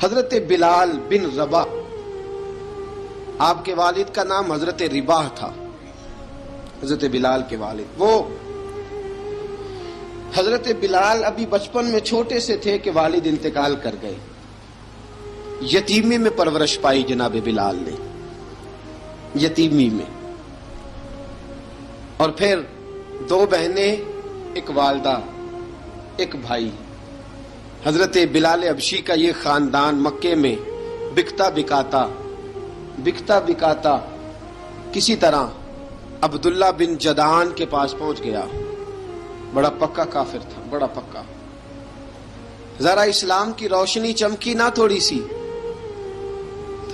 حضرت بلال بن رباح، آپ کے والد کا نام حضرت رباح تھا، حضرت بلال کے والد۔ وہ حضرت بلال ابھی بچپن میں چھوٹے سے تھے کہ والد انتقال کر گئے، یتیمی میں پرورش پائی جناب بلال نے، یتیمی میں، اور پھر دو بہنیں، ایک والدہ، ایک بھائی۔ حضرت بلال حبشی کا یہ خاندان مکے میں بکتا بکاتا کسی طرح عبداللہ بن جدعان کے پاس پہنچ گیا۔ بڑا پکا کافر تھا، بڑا پکا۔ ذرا اسلام کی روشنی چمکی نہ تھوڑی سی،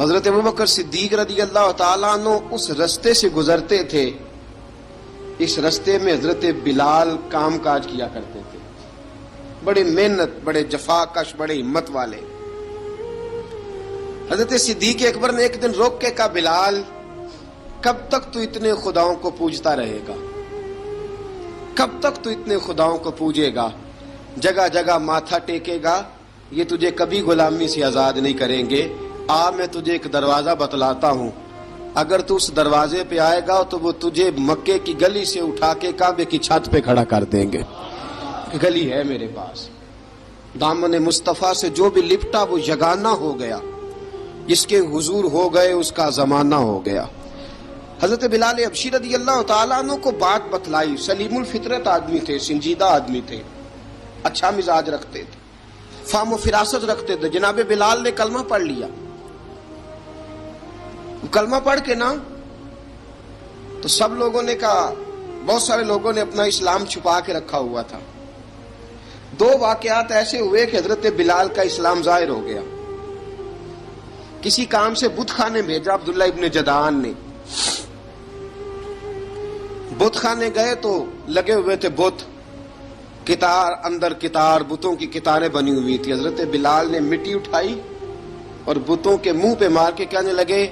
حضرت ابوبکر صدیق رضی اللہ تعالیٰ عنہ اس رستے سے گزرتے تھے، اس رستے میں حضرت بلال کام کاج کیا کرتے تھے، بڑے محنت، بڑے جفاکش، بڑے ہمت والے۔ حضرت صدیق اکبر نے ایک دن روک کے کہا، بلال کب تک تو اتنے خداؤں کو پوجتا رہے گا؟ کب تک تو اتنے خداؤں کو پوجے گا، جگہ جگہ ماتھا ٹیکے گا؟ یہ تجھے کبھی غلامی سے آزاد نہیں کریں گے۔ میں تجھے ایک دروازہ بتلاتا ہوں، اگر تو اس دروازے پہ آئے گا تو وہ تجھے مکے کی گلی سے اٹھا کے کعبے کی چھت پہ کھڑا کر دیں گے۔ گلی ہے میرے پاس، دامن مصطفیٰ سے جو بھی لپٹا وہ یگانہ ہو گیا، جس کے حضور ہو گئے اس کا زمانہ ہو گیا۔ حضرت بلال حبشی رضی اللہ تعالیٰ عنہ کو بات بتلائی، سلیم الفطرت آدمی تھے، سنجیدہ آدمی تھے، اچھا مزاج رکھتے تھے، فہم و فراست رکھتے تھے۔ جناب بلال نے کلمہ پڑھ لیا، کلمہ پڑھ کے نا تو سب لوگوں نے کہا، بہت سارے لوگوں نے اپنا اسلام چھپا کے رکھا ہوا تھا۔ دو واقعات ایسے ہوئے کہ حضرت بلال کا اسلام ظاہر ہو گیا۔ کسی کام سے بت خانے بھیجا عبداللہ ابن جدعان نے، بت خانے گئے تو لگے ہوئے تھے بت، کتار اندر کتار، بتوں کی کتاریں بنی ہوئی تھی۔ حضرت بلال نے مٹی اٹھائی اور بتوں کے منہ پہ مار کے کہنے لگے،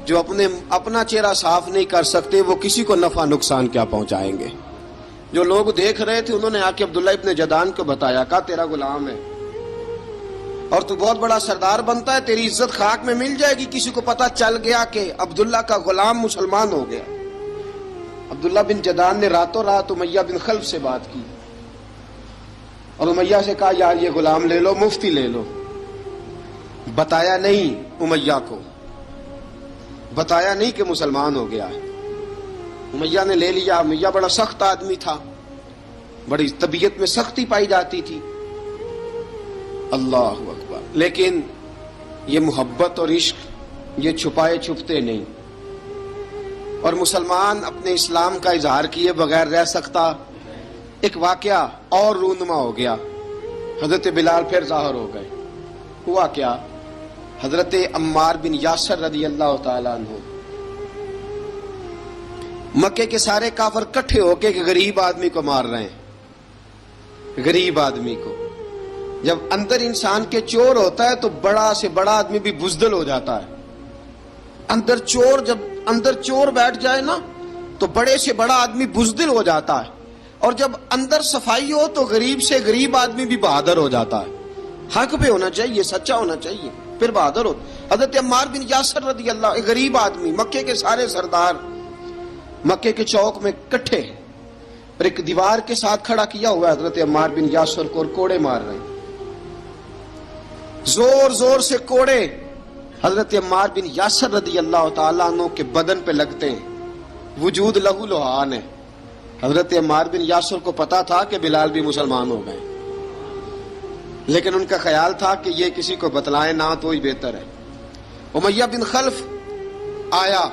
جو اپنا چہرہ صاف نہیں کر سکتے وہ کسی کو نفع نقصان کیا پہنچائیں گے۔ جو لوگ دیکھ رہے تھے انہوں نے آ کے عبداللہ ابن جدعان کو بتایا، کہا تیرا غلام ہے اور تو بہت بڑا سردار بنتا ہے، تیری عزت خاک میں مل جائے گی کسی کو پتہ چل گیا کہ عبداللہ کا غلام مسلمان ہو گیا۔ عبداللہ بن جدعان نے راتوں رات امیہ بن خلف سے بات کی اور امیہ سے کہا، یار یہ غلام لے لو، مفتی لے لو۔ بتایا نہیں امیہ کو، بتایا نہیں کہ مسلمان ہو گیا ہے۔ امیہ نے لے لیا۔ امیہ بڑا سخت آدمی تھا، بڑی طبیعت میں سختی پائی جاتی تھی، اللہ اکبر، لیکن یہ محبت اور عشق یہ چھپائے چھپتے نہیں، اور مسلمان اپنے اسلام کا اظہار کیے بغیر رہ سکتا۔ ایک واقعہ اور رونما ہو گیا، حضرت بلال پھر ظاہر ہو گئے۔ ہوا کیا؟ حضرت عمار بن یاسر رضی اللہ تعالیٰ عنہ، مکے کے سارے کافر کٹھے ہو کے غریب آدمی کو مار رہے ہیں، غریب آدمی کو۔ جب اندر انسان کے چور ہوتا ہے تو بڑا سے بڑا آدمی بھی بزدل ہو جاتا ہے۔ جب اندر چور بیٹھ جائے نا تو بڑے سے بڑا آدمی بزدل ہو جاتا ہے، اور جب اندر صفائی ہو تو غریب سے غریب آدمی بھی بہادر ہو جاتا ہے۔ حق پہ ہونا چاہیے، سچا ہونا چاہیے، پھر بہادر ہو۔ حضرت عمار بن یاسر رضی اللہ، ایک غریب آدمی، مکے کے سارے سردار مکے کے چوک میں کٹھے ہیں اور ایک دیوار کے ساتھ کھڑا کیا ہوا ہے حضرت عمار بن یاسر کو، اور کوڑے مار رہے ہیں، زور زور سے کوڑے حضرت عمار بن یاسر رضی اللہ تعالیٰ عنہ کے بدن پہ لگتے ہیں، وجود لہو لہان ہے۔ حضرت عمار بن یاسر کو پتا تھا کہ بلال بھی مسلمان ہو گئے، لیکن ان کا خیال تھا کہ یہ کسی کو بتلائیں نہ تو ہی بہتر ہے۔ امیہ بن خلف آیا،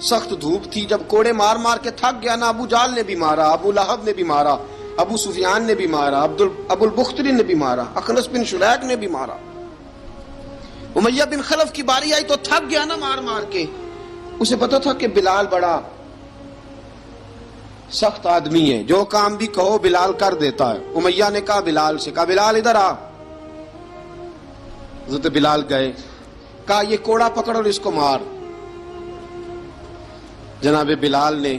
سخت دھوپ تھی، جب کوڑے مار مار کے تھک گیا نا، ابو جال نے بھی مارا، ابو لہب نے بھی مارا، ابو سفیان نے بھی مارا، ابو البختری نے بھی مارا، اخنس بن شریک نے بھی مارا۔ امیہ بن خلف کی باری آئی تو تھک گیا نا مار مار کے، اسے پتا تھا کہ بلال بڑا سخت آدمی ہے، جو کام بھی کہو بلال کر دیتا ہے۔ امیہ نے کہا بلال سے، کہا بلال ادھر آ۔ حضرت بلال گئے، کہا یہ کوڑا پکڑ اور اس کو مار۔ جناب بلال نے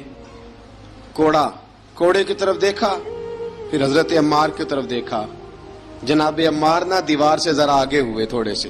کوڑے کی طرف دیکھا، پھر حضرت عمار کی طرف دیکھا۔ جناب عمار نہ دیوار سے ذرا آگے ہوئے تھوڑے سے،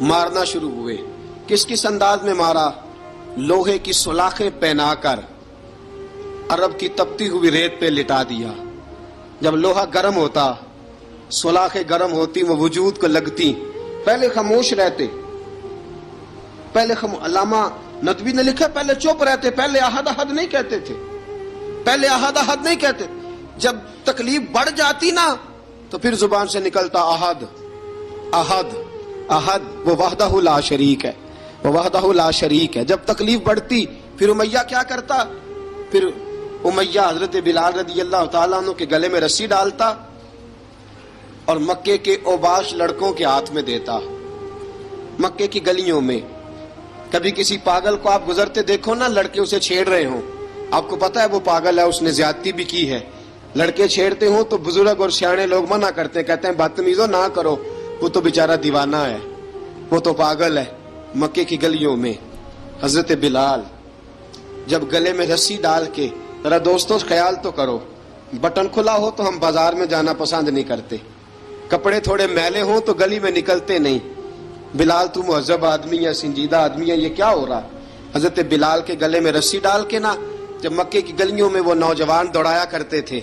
مارنا شروع ہوئے. کس انداز میں مارا؟ لوہے کی سلاخیں پہنا کر عرب کی تپتی ہوئی ریت پہ لٹا دیا. جب لوہا گرم ہوتا، سلاخیں گرم ہوتی، وہ وجود کو لگتی، پہلے خاموش رہتے. علامہ ندوی نے لکھا پہلے چپ رہتے، پہلے احد احد نہیں کہتے تھے، پہلے احد احد نہیں کہتے. جب تکلیف بڑھ جاتی نا تو پھر زبان سے نکلتا احد احد احد. وہ وحدہ لا شریک ہے، وہ وحدہ لا شریک ہے. جب تکلیف بڑھتی پھر امیہ کیا کرتا؟ پھر امیہ حضرت بلال رضی اللہ تعالیٰ عنہ کے گلے میں رسی ڈالتا اور مکے کے اوباش لڑکوں کے ہاتھ میں دیتا. مکے کی گلیوں میں کبھی کسی پاگل کو آپ گزرتے دیکھو نا، لڑکے اسے چھیڑ رہے ہوں، آپ کو پتا ہے وہ پاگل ہے، اس نے زیادتی بھی کی ہے. لڑکے چھیڑتے ہوں تو بزرگ اور سیانے لوگ منع کرتے ہیں، کہتے ہیں بدتمیزوں نہ کرو، وہ تو بیچارہ دیوانہ ہے، وہ تو پاگل ہے. مکے کی گلیوں میں حضرت بلال جب گلے میں رسی ڈال کے، ذرا دوستوں خیال تو کرو، بٹن کھلا ہو تو ہم بازار میں جانا پسند نہیں کرتے، کپڑے تھوڑے میلے ہوں تو گلی میں نکلتے نہیں. بلال تو مہذب آدمی ہے، سنجیدہ آدمی ہے، یہ کیا ہو رہا؟ حضرت بلال کے گلے میں رسی ڈال کے نا جب مکے کی گلیوں میں وہ نوجوان دوڑایا کرتے تھے،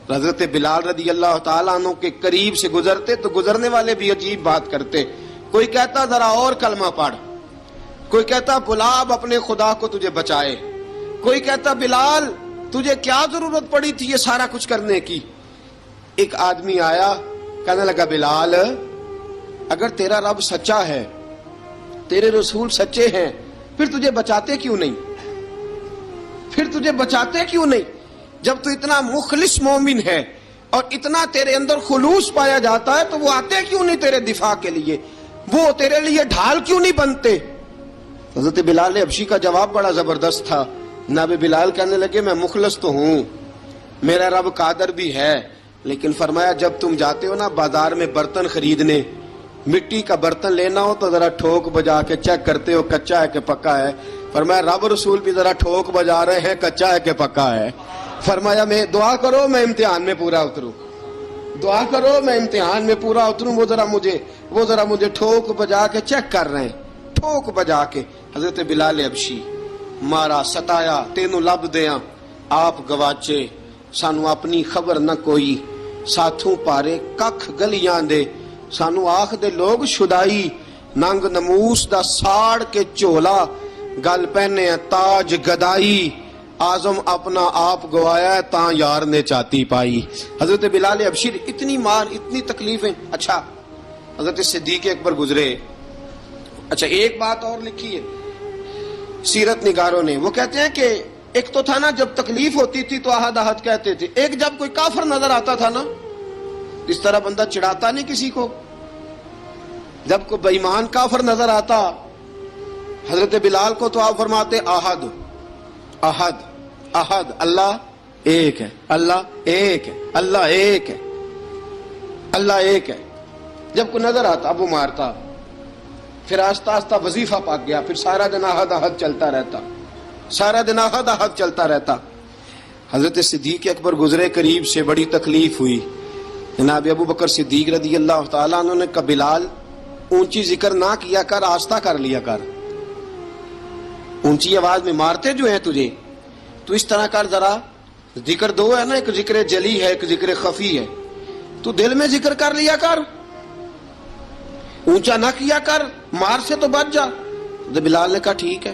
حضرت بلال رضی اللہ تعالیٰ عنہ کے قریب سے گزرتے تو گزرنے والے بھی عجیب بات کرتے. کوئی کہتا ذرا اور کلمہ پڑھ، کوئی کہتا بلا اب اپنے خدا کو تجھے بچائے، کوئی کہتا بلال تجھے کیا ضرورت پڑی تھی یہ سارا کچھ کرنے کی. ایک آدمی آیا کہنے لگا بلال اگر تیرا رب سچا ہے، تیرے رسول سچے ہیں، پھر تجھے بچاتے کیوں نہیں؟ پھر تجھے بچاتے کیوں نہیں؟ جب تو اتنا مخلص مومن ہے اور اتنا تیرے اندر خلوص پایا جاتا ہے تو وہ آتے کیوں نہیں تیرے دفاع کے لیے؟ وہ تیرے لیے ڈھال کیوں نہیں بنتے؟ حضرت بلال حبشی کا جواب بڑا زبردست تھا. جناب بلال کہنے لگے میں مخلص تو ہوں، میرا رب قادر بھی ہے، لیکن فرمایا جب تم جاتے ہو نا بازار میں برتن خریدنے، مٹی کا برتن لینا ہو تو ذرا ٹھوک بجا کے چیک کرتے ہو کچا ہے کہ پکا ہے. فرمایا رب رسول بھی ذرا ٹھوک بجا رہے ہیں کچا ہے کہ پکا ہے. فرمایا میں دعا کرو میں امتحان میں پورا اتروں، دعا کرو میں امتحان میں پورا اتروں. وہ ذرا مجھے ٹھوک بجا کے چیک کر رہے ہیں، ٹھوک بجا کے. حضرت بلال حبشی مارا ستایا تینوں لب دیاں آپ گواچے، سانو اپنی خبر نہ کوئی، ساتھوں پارے ککھ گلیاں دے، سانو آخ دے لوگ شدائی، ننگ نموس دا ساڑ کے چولا، گل پہنے تاج گدائی، آزم اپنا آپ گوایا تاں یار نے چاتی پائی. حضرت بلال حبشی اتنی مار، اتنی تکلیفیں. اچھا حضرت صدیق اکبر گزرے. اچھا ایک بات اور لکھی ہے سیرت نگاروں نے، وہ کہتے ہیں کہ ایک تو تھا نا جب تکلیف ہوتی تھی تو احد احد کہتے تھے، ایک جب کوئی کافر نظر آتا تھا نا اس طرح بندہ چڑھاتا نہیں کسی کو، جب کوئی بے ایمان کافر نظر آتا حضرت بلال کو تو آپ فرماتے احد احد احد، اللہ ایک ہے، اللہ ایک ہے، اللہ ایک ہے، اللہ ایک ہے. جب کوئی نظر آتا اب وہ مارتا، پھر آہستہ آہستہ وظیفہ پاک گیا، پھر سارا دن احد احد چلتا رہتا، سارا دن احد احد چلتا رہتا. حضرت صدیق اکبر گزرے قریب سے، بڑی تکلیف ہوئی. جناب ابو بکر صدیق رضی اللہ تعالیٰ عنہ نے کہا بلال اونچی ذکر نہ کیا کر، آہستہ کر لیا کر، اونچی آواز میں مارتے جو ہیں تجھے تو اس طرح کر، ذرا ذکر دو ہے نا، ایک ذکر جلی ہے ایک ذکر خفی ہے، تو دل میں ذکر کر لیا کر، اونچا نہ کیا کر، مار سے تو بچ جا. بلال نے کہا ٹھیک ہے،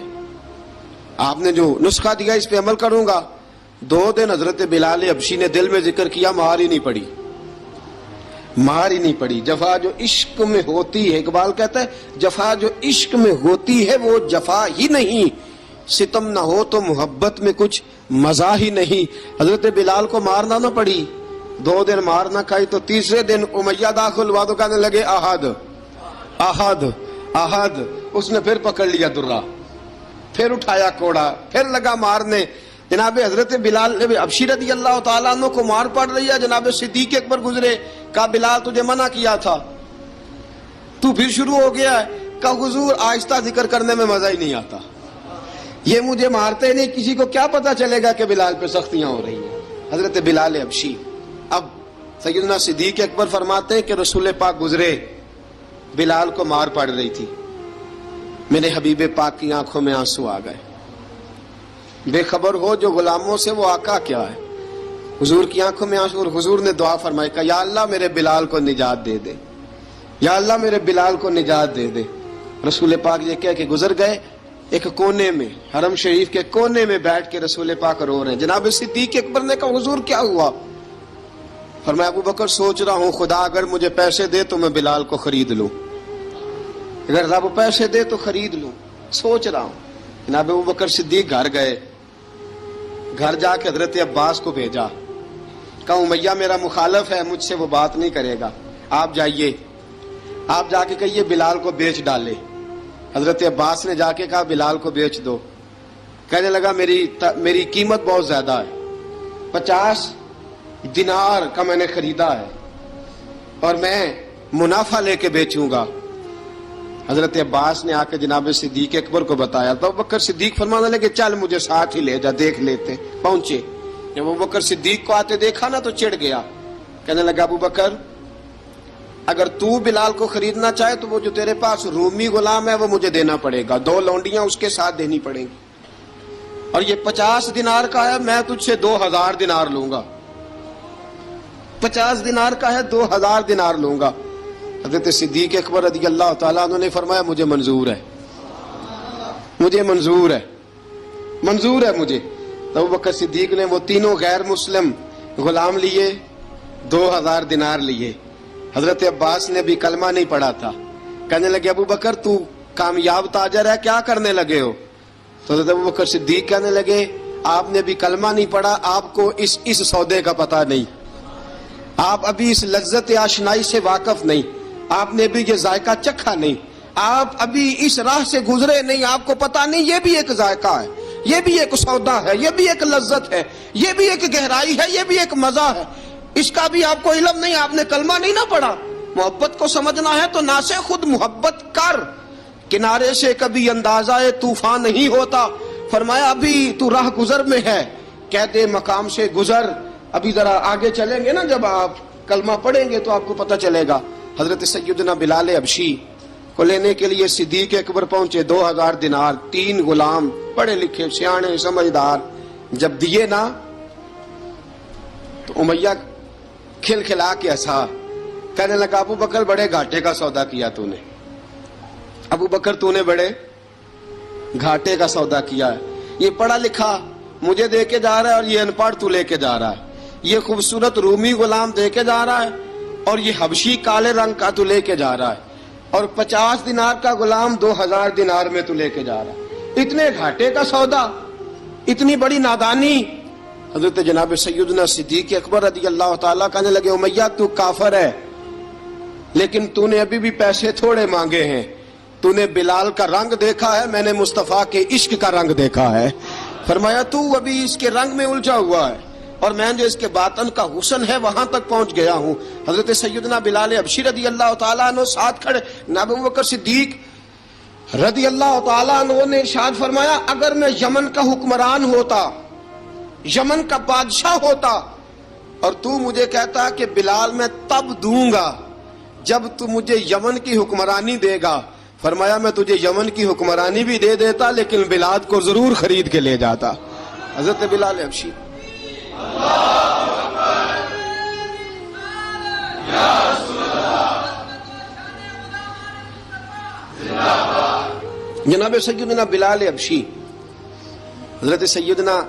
آپ نے جو نسخہ دیا اس پہ عمل کروں گا. 2 دن حضرت بلال حبشی نے دل میں ذکر کیا، مار ہی نہیں پڑی، مار ہی نہیں پڑی. جفا جو عشق میں ہوتی ہے، اقبال کہتا ہے جفا جو عشق میں ہوتی ہے وہ جفا ہی نہیں، ستم نہ ہو تو محبت میں کچھ مزہ ہی نہیں. حضرت بلال کو مارنا نہ پڑی، 2 دن مار نہ کھائی تو تیسرے دن امیہ داخل ہوا تو کہنے لگے احد احد احد. اس نے پھر پکڑ لیا درہ، پھر اٹھایا کوڑا، پھر لگا مارنے. جناب حضرت بلال حبشی رضی اللہ تعالیٰ عنہ کو مار پڑ رہی ہے. جناب صدیق اکبر گزرے، کہا بلال تجھے منع کیا تھا، تو پھر شروع ہو گیا ہے. کہا حضور آہستہ ذکر کرنے میں مزہ ہی نہیں آتا، یہ مجھے مارتے نہیں، کسی کو کیا پتا چلے گا کہ بلال پہ سختیاں ہو رہی ہیں. حضرت بلال حبشی. اب سیدنا صدیق اکبر فرماتے ہیں کہ رسول پاک گزرے، بلال کو مار پڑ رہی تھی. میرے حبیب پاک کی آنکھوں میں آنسو آ گئے. بے خبر ہو جو غلاموں سے وہ آقا کیا ہے. حضور کی آنکھوں میں آنسو, اور حضور نے دعا فرمائی کہ یا اللہ میرے بلال کو نجات دے دے, یا اللہ میرے بلال کو نجات دے دے. رسول پاک یہ کہہ کے گزر گئے. ایک کونے میں, حرم شریف کے کونے میں بیٹھ کے رسول پاک رو رہے ہیں. جناب صدیق اکبر نے کہا حضور کیا ہوا؟ فرمایا ابو بکر سوچ رہا ہوں خدا اگر مجھے پیسے دے تو میں بلال کو خرید لوں, اگر رب پیسے دے تو خرید لوں, سوچ رہا ہوں. جناب ابو بکر صدیق گھر گئے. گھر جا کے حضرت عباس کو بھیجا, کہا امیہ میرا مخالف ہے, مجھ سے وہ بات نہیں کرے گا, آپ جائیے, آپ جا کے کہیے بلال کو بیچ ڈالے. حضرت عباس نے جا کے کہا بلال کو بیچ دو. کہنے لگا میری قیمت بہت زیادہ ہے, 50 دینار کا میں نے خریدا ہے اور میں منافع لے کے بیچوں گا. حضرت عباس نے آ کے جناب صدیق اکبر کو بتایا تو ابو بکر صدیق فرمانے لگے چل مجھے ساتھ ہی لے جا, دیکھ لیتے. پہنچے, جب ابو بکر صدیق کو آتے دیکھا نا تو چڑ گیا. کہنے لگا ابو بکر اگر تو بلال کو خریدنا چاہے تو وہ جو تیرے پاس رومی غلام ہے وہ مجھے دینا پڑے گا, 2 لونڈیاں اس کے ساتھ دینی پڑیں گی, اور یہ 50 دینار کا ہے, میں تجھ سے 2000 دینار لوں گا. 50 دینار کا ہے, 2000 دینار لوں گا. حضرت صدیق اکبر رضی اللہ تعالیٰ عنہ نے فرمایا مجھے منظور ہے, مجھے منظور ہے, منظور ہے مجھے. تو ابو بکر صدیق نے وہ تینوں غیر مسلم غلام لیے, 2000 دینار لیے. حضرت عباس نے بھی کلمہ نہیں پڑھا تھا. کہنے لگے ابو بکر تو کامیاب تاجر ہے, کیا کرنے لگے ہو؟ تو حضرت ابو بکر صدیق کہنے لگے آپ نے بھی کلمہ نہیں پڑھا, آپ کو اس سودے کا پتہ نہیں, آپ ابھی اس لذت آشنائی سے واقف نہیں, آپ نے بھی یہ ذائقہ چکھا نہیں, آپ ابھی اس راہ سے گزرے نہیں, آپ کو پتہ نہیں یہ بھی ایک ذائقہ ہے, یہ بھی ایک سودا ہے, یہ بھی ایک لذت ہے, یہ بھی ایک گہرائی ہے, یہ بھی ایک مزہ ہے, اس کا بھی آپ کو علم نہیں, آپ نے کلمہ نہیں نہ پڑھا. محبت کو سمجھنا ہے تو نہ سے خود محبت کر, کنارے سے کبھی اندازہ طوفان نہیں ہوتا. فرمایا ابھی تو راہ گزر میں ہے, کہتے مقام سے گزر, ابھی ذرا آگے چلیں گے نا, جب آپ کلمہ پڑھیں گے تو آپ کو پتہ چلے گا. حضرت سیدنا بلال حبشی کو لینے کے لیے صدیق اکبر پہنچے, 2000 دینار, 3 غلام پڑھے لکھے سیانے سمجھدار. جب دیے نا تو امیہ کھل کھلا کے ہنسا. کہنے لگا ابو بکر بڑے گھاٹے کا سودا کیا تو نے, ابو بکر تو نے بڑے گھاٹے کا سودا کیا ہے. یہ پڑھا لکھا مجھے دے کے جا رہا ہے اور یہ ان پڑھ تو لے کے جا رہا ہے, یہ خوبصورت رومی غلام دے کے جا رہا ہے اور یہ حبشی کالے رنگ کا تو لے کے جا رہا ہے, اور 50 دینار کا غلام 2000 دینار میں تو لے کے جا رہا ہے. اتنے گھاٹے کا سودا, اتنی بڑی نادانی. حضرت جناب سیدنا صدیق اکبر رضی اللہ تعالیٰ کہنے لگے امیہ تو کافر ہے, لیکن تو نے ابھی بھی پیسے تھوڑے مانگے ہیں, تو نے بلال کا رنگ دیکھا ہے, میں نے مصطفیٰ کے عشق کا رنگ دیکھا ہے. فرمایا تو ابھی اس کے رنگ میں الجھا ہوا ہے, اور میں جو اس کے باطن کا حسن ہے وہاں تک پہنچ گیا ہوں. حضرت سیدنا بلال حبشی رضی اللہ تعالیٰ عنہ ساتھ کھڑے. ابو بکر صدیق رضی اللہ تعالیٰ عنہ نے ارشاد فرمایا اگر میں یمن کا حکمران ہوتا, یمن کا بادشاہ ہوتا, اور تو مجھے کہتا کہ بلال میں تب دوں گا جب تو مجھے یمن کی حکمرانی دے گا, فرمایا میں تجھے یمن کی حکمرانی بھی دے دیتا لیکن بلال کو ضرور خرید کے لے جاتا. حضرت بلال حبشی جناب سیدنا بلال حبشی. حضرت سیدنا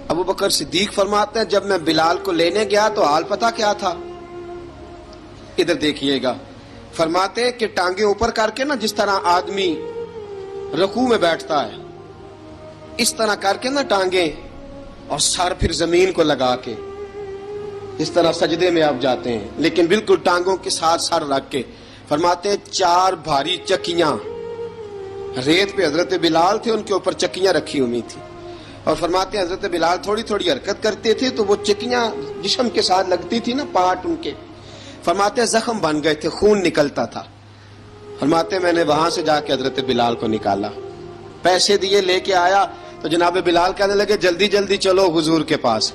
ابو بکر صدیق فرماتے ہیں جب میں بلال کو لینے گیا تو حال پتہ کیا تھا, ادھر دیکھیے گا. فرماتے ہیں کہ ٹانگیں اوپر کر کے نا, جس طرح آدمی رکوع میں بیٹھتا ہے اس طرح کر کے نا ٹانگیں, اور سر پھر زمین کو لگا کے اس طرح سجدے میں آپ جاتے ہیں, لیکن بالکل ٹانگوں کے ساتھ سر رکھ کے. فرماتے ہیں 4 بھاری چکیاں ریت پہ حضرت بلال تھے, ان کے اوپر چکیاں رکھی ہوئی تھی, اور فرماتے ہیں حضرت بلال تھوڑی تھوڑی حرکت کرتے تھے تو وہ چکیاں جسم کے ساتھ لگتی تھی نا, پارٹ ان کے. فرماتے ہیں زخم بن گئے تھے, خون نکلتا تھا. فرماتے ہیں میں نے وہاں سے جا کے حضرت بلال کو نکالا, پیسے دیے, لے کے آیا تو جناب بلال کہنے لگے جلدی جلدی چلو حضور کے پاس,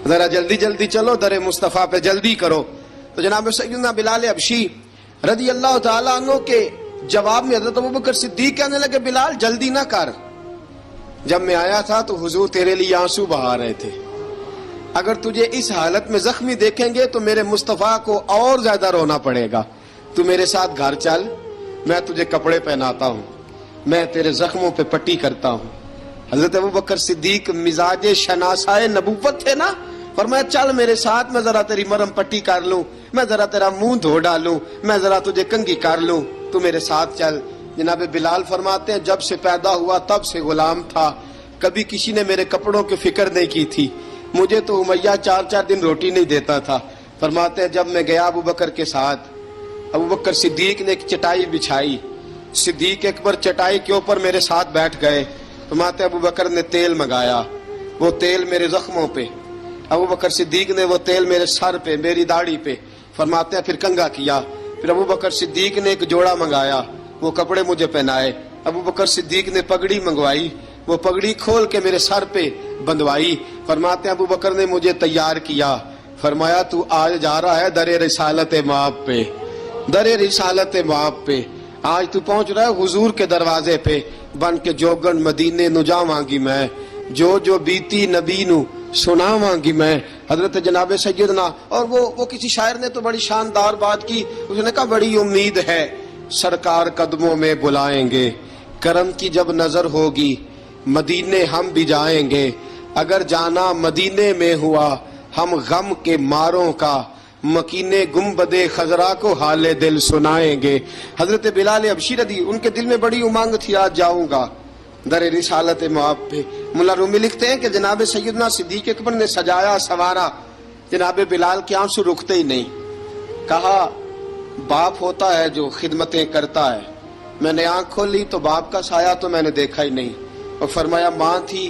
ذرا جلدی جلدی چلو, در مصطفیٰ پہ جلدی کرو. تو جناب سیدنا بلال حبشی رضی اللہ تعالیٰ عنہ کے جواب میں حضرت ابوبکر صدیق کہنے لگے بلال جلدی نہ کر، جب میں آیا تھا تو حضور تیرے لیے آنسو بہا رہے تھے، اگر تجھے اس حالت میں زخمی دیکھیں گے تو میرے مصطفیٰ کو اور زیادہ رونا پڑے گا، تو میرے ساتھ گھر چل، میں تجھے کپڑے پہناتا ہوں، میں تیرے زخموں پہ پٹی کرتا ہوں۔ حضرت ابوبکر صدیق مزاج شناسائے نبوت تھے نا، فرمایا چل میرے ساتھ، میں ذرا تیری مرم پٹی کر لوں، میں ذرا تیرا منہ دھو ڈالوں، میں ذرا تجھے کنگھی کر لوں، تو میرے ساتھ چل۔ جناب بلال فرماتے ہیں جب سے پیدا ہوا تب سے غلام تھا، کبھی کسی نے میرے کپڑوں کی فکر نہیں کی تھی، مجھے تو امیہ 4 دن روٹی نہیں دیتا تھا۔ فرماتے ہیں جب میں گیا ابوبکر کے ساتھ، ابوبکر صدیق نے ایک چٹائی بچھائی، صدیق اکبر چٹائی کے اوپر میرے ساتھ بیٹھ گئے۔ فرماتے ہیں ابوبکر نے تیل منگایا، وہ تیل میرے زخموں پہ، ابوبکر صدیق نے وہ تیل میرے سر پہ، میری داڑھی پہ، فرماتے ہیں پھر کنگھا کیا، پھر ابوبکر صدیق نے ایک جوڑا منگایا، وہ کپڑے مجھے پہنائے، ابوبکر صدیق نے پگڑی منگوائی، وہ پگڑی کھول کے میرے سر پہ بندھوائی۔ فرماتے ہیں ابوبکر نے مجھے تیار کیا، فرمایا تو آج جا رہا ہے در رسالت مآب پہ، در رسالت مآب پہ، آج تو پہنچ رہا ہے حضور کے دروازے پہ، بن کے جوگن مدینے نو جاواں گی میں، جو بیتی نبی نو سناواں گی میں۔ حضرت جناب سیدنا، اور وہ کسی شاعر نے تو بڑی شاندار بات کی، اس نے کہا بڑی امید ہے سرکار قدموں میں بلائیں گے، کرم کی جب نظر ہوگی مدینے ہم بھی جائیں گے، اگر جانا مدینے میں ہوا ہم غم کے ماروں کا، مکینے گنبد خضرا کو حال دل سنائیں گے۔ حضرت بلال حبشی رضی، ان کے دل میں بڑی امنگ تھی آج جاؤں گا در رسالت مآب پہ۔ ملا رومی لکھتے ہیں کہ جناب سیدنا صدیق اکبر نے سجایا سوارا، جناب بلال کے آنسو رکتے ہی نہیں، کہا باپ ہوتا ہے جو خدمتیں کرتا ہے، میں نے آنکھ کھولی تو باپ کا سایہ تو میں نے دیکھا ہی نہیں، اور فرمایا ماں تھی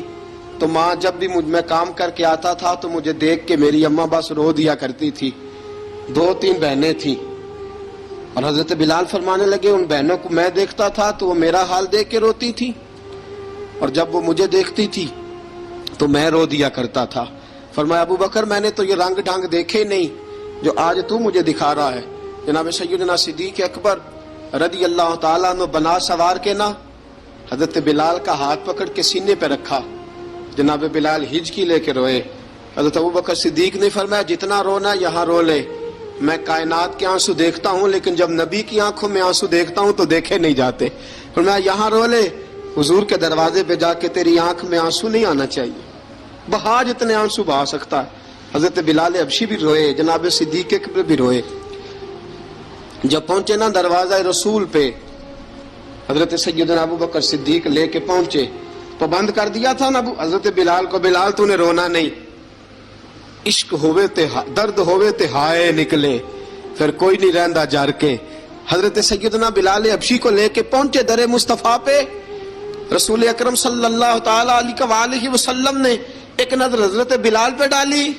تو ماں جب بھی میں کام کر کے آتا تھا تو مجھے دیکھ کے میری اماں بس رو دیا کرتی تھی، 2-3 بہنیں تھیں، اور حضرت بلال فرمانے لگے ان بہنوں کو میں دیکھتا تھا تو وہ میرا حال دیکھ کے روتی تھی، اور جب وہ مجھے دیکھتی تھی تو میں رو دیا کرتا تھا۔ فرمایا ابوبکر میں نے تو یہ رنگ ڈھنگ دیکھے نہیں جو آج تو مجھے دکھا رہا ہے۔ جناب سیدنا صدیق اکبر رضی اللہ تعالیٰ عنہ بنا سوار کے نا حضرت بلال کا ہاتھ پکڑ کے سینے پہ رکھا، جناب بلال ہجکی لے کے روئے۔ حضرت ابوبکر صدیق نے فرمایا جتنا رونا یہاں رو لے، میں کائنات کے آنسو دیکھتا ہوں لیکن جب نبی کی آنکھوں میں آنسو دیکھتا ہوں تو دیکھے نہیں جاتے، فرمایا یہاں رو لے، حضور کے دروازے پہ جا کے تیری آنکھ میں آنسو نہیں آنا چاہیے، بہا جتنے آنسو بہا سکتا ہے۔ حضرت بلال حبشی بھی روئے، جناب صدیق اکبر بھی روئے۔ جب پہنچے نا دروازہ رسول پہ، حضرت سیدنا ابوبکر صدیق لے کے پہنچے، پابند کر دیا تھا نا حضرت بلال کو، بلال تو نے رونا نہیں، عشق ہوئے تے درد ہوئے تے ہائے نکلے، پھر کوئی نہیں رہندا جر کے۔ حضرت سیدنا بلال حبشی کو لے کے پہنچے در مصطفیٰ پہ، رسول اکرم صلی اللہ تعالی علیہ وسلم نے ایک نظر حضرت بلال پہ ڈالی،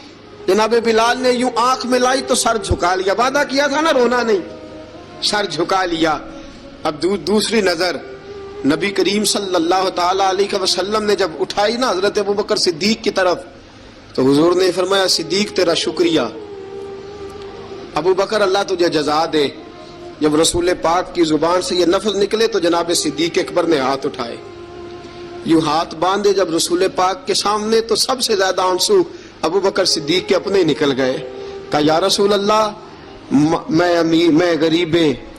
جناب بلال نے یوں آنکھ ملائی تو سر جھکا لیا، وعدہ کیا تھا نا رونا نہیں، سر جھکا لیا۔ اب دوسری نظر نبی کریم صلی اللہ تعالی علیہ وسلم نے جب اٹھائی نا حضرت ابوبکر صدیق کی طرف، تو حضور نے فرمایا صدیق تیرا شکریہ، ابوبکر اللہ تجھے جزا دے۔ جب رسول پاک کی زبان سے یہ لفظ نکلے تو جناب صدیق اکبر نے ہاتھ اٹھائے، یوں ہاتھ باندھے جب رسول پاک کے سامنے، تو سب سے زیادہ آنسو ابوبکر صدیق کے اپنے نکل گئے۔ کہا یا رسول اللہ میں غریب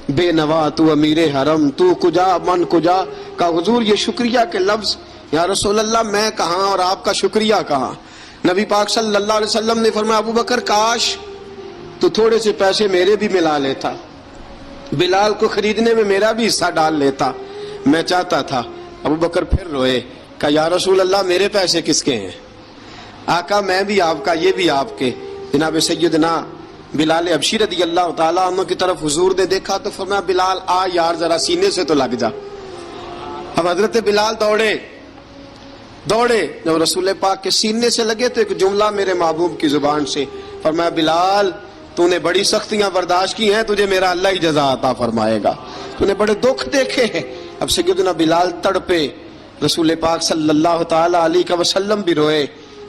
بے نوا، تو امیر حرم، تو کجا من کجا۔ کہا حضور یہ شکریہ کے لفظ، یا رسول اللہ میں کہاں اور آپ کا شکریہ کہاں۔ نبی پاک صلی اللہ علیہ وسلم نے فرمایا ابوبکر کاش تو تھوڑے سے پیسے میرے بھی ملا لیتا، بلال کو خریدنے میں میرا بھی حصہ ڈال لیتا، میں چاہتا تھا۔ ابوبکر پھر روئے، کہا یا رسول اللہ میرے پیسے کس کے ہیں؟ آقا میں بھی آپ کا، یہ بھی آپ کے۔ جناب سیدنا بلال حبشی رضی اللہ تعالیٰ عنہ کی طرف حضور نے دیکھا تو فرمایا بلال آ یار ذرا سینے سے تو لگ جا۔ اب حضرت بلال دوڑے، جب رسول پاک کے سینے سے لگے تو ایک جملہ میرے محبوب کی زبان سے، فرمایا بلال تو نے بڑی سختیاں برداشت کی ہیں، تجھے میرا اللہ ہی جزا عطا فرمائے گا، تو نے بڑے دکھ دیکھے ہیں۔ اب سیدنا بلال تڑپے، رسول پاک صلی اللہ تعالی علیہ وسلم بھی روئے۔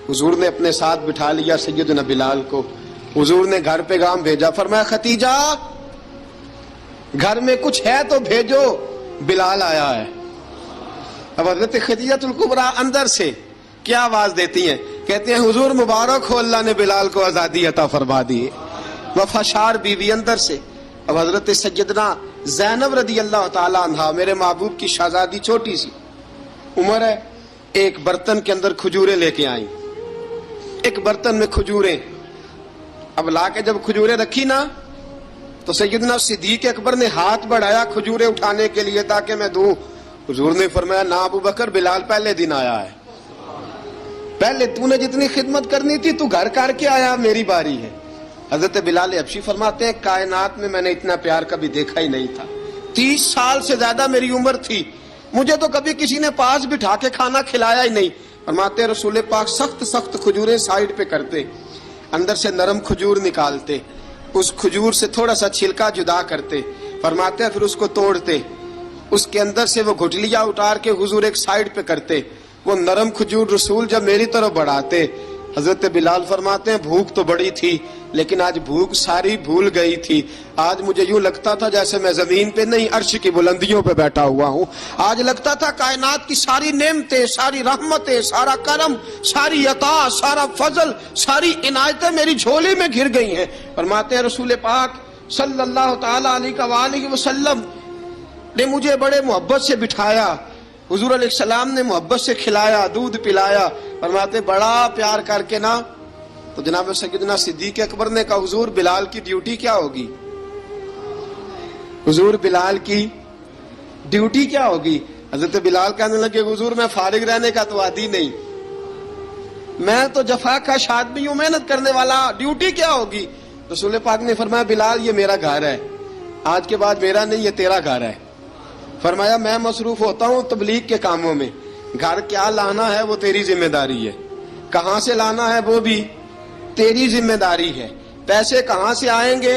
حضور نے اپنے ساتھ بٹھا لیا سیدنا بلال کو، حضور نے گھر پیغام بھیجا، فرمایا ختیجہ گھر میں کچھ ہے تو بھیجو، بلال آیا ہے۔ اب حضرت خدیجہ الکبریٰ اندر سے کیا آواز دیتی ہیں؟ کہتے ہیں حضور مبارک ہو، اللہ نے بلال کو آزادی عطا فرما دی۔ وفاشار بیوی اندر سے۔ اب حضرت سیدنا زینب رضی اللہ تعالی عنہا، میرے محبوب کی شہزادی، چھوٹی سی عمر ہے، ایک برتن کے اندر کھجوریں لے کے آئیں، ایک برتن میں کھجوریں۔ اب لا کے جب کھجوریں رکھی نا تو سیدنا صدیق اکبر نے ہاتھ بڑھایا کھجوریں اٹھانے کے لیے تاکہ میں دوں۔ حضور نے فرمایا نہ ابو بکر، بلال پہلے دن آیا ہے، پہلے تو نے جتنی خدمت کرنی تھی تو گھر کر کے آیا، میری باری ہے۔ حضرت بلال حبشی فرماتے ہیں کائنات میں نے اتنا پیار کبھی دیکھا ہی نہیں تھا۔ 30 سال سے زیادہ میری عمر تھی، مجھے تو کبھی کسی نے پاس بٹھا کے کھانا کھلایا ہی نہیں۔ فرماتے ہیں رسول پاک سخت سخت کھجوریں سائیڈ پہ کرتے، اندر سے نرم کھجور نکالتے، اس کھجور سے تھوڑا سا چھلکا جدا کرتے، فرماتے ہیں پھر اس کو توڑتے، اس کے اندر سے وہ گھٹلیاں اتار کے حضور ایک سائیڈ پہ کرتے، وہ نرم کھجور رسول جب میری طرف بڑھاتے، حضرت بلال فرماتے ہیں بھوک تو بڑی تھی لیکن آج بھوک ساری بھول گئی تھی۔ آج مجھے یوں لگتا تھا جیسے میں زمین پہ نہیں عرش کی بلندیوں پہ بیٹھا ہوا ہوں۔ آج لگتا تھا کائنات کی ساری نعمتیں، ساری رحمتیں، سارا کرم، ساری عطا، سارا فضل، ساری عنایتیں میری جھولی میں گر گئی ہیں۔ فرماتے ہیں رسول پاک صلی اللہ تعالی علیہ وآلہ وسلم نے مجھے بڑے محبت سے بٹھایا، حضور علیہ السلام نے محبت سے کھلایا، دودھ پلایا۔ فرماتے بڑا پیار کر کے نا تو جناب سیدنا صدیق اکبر نے کہا حضور بلال کی ڈیوٹی کیا ہوگی؟ حضور بلال کی ڈیوٹی کیا ہوگی؟ حضرت بلال کہنے لگے حضور میں فارغ رہنے کا تو عادی نہیں، میں تو جفا کا آدمی ہوں، محنت کرنے والا، ڈیوٹی کیا ہوگی؟ رسول پاک نے فرمایا بلال یہ میرا گھر ہے، آج کے بعد میرا نہیں، یہ تیرا گھر ہے۔ فرمایا میں مصروف ہوتا ہوں تبلیغ کے کاموں میں، گھر کیا لانا ہے وہ تیری ذمہ داری ہے، کہاں سے لانا ہے وہ بھی تیری ذمہ داری ہے، پیسے کہاں سے آئیں گے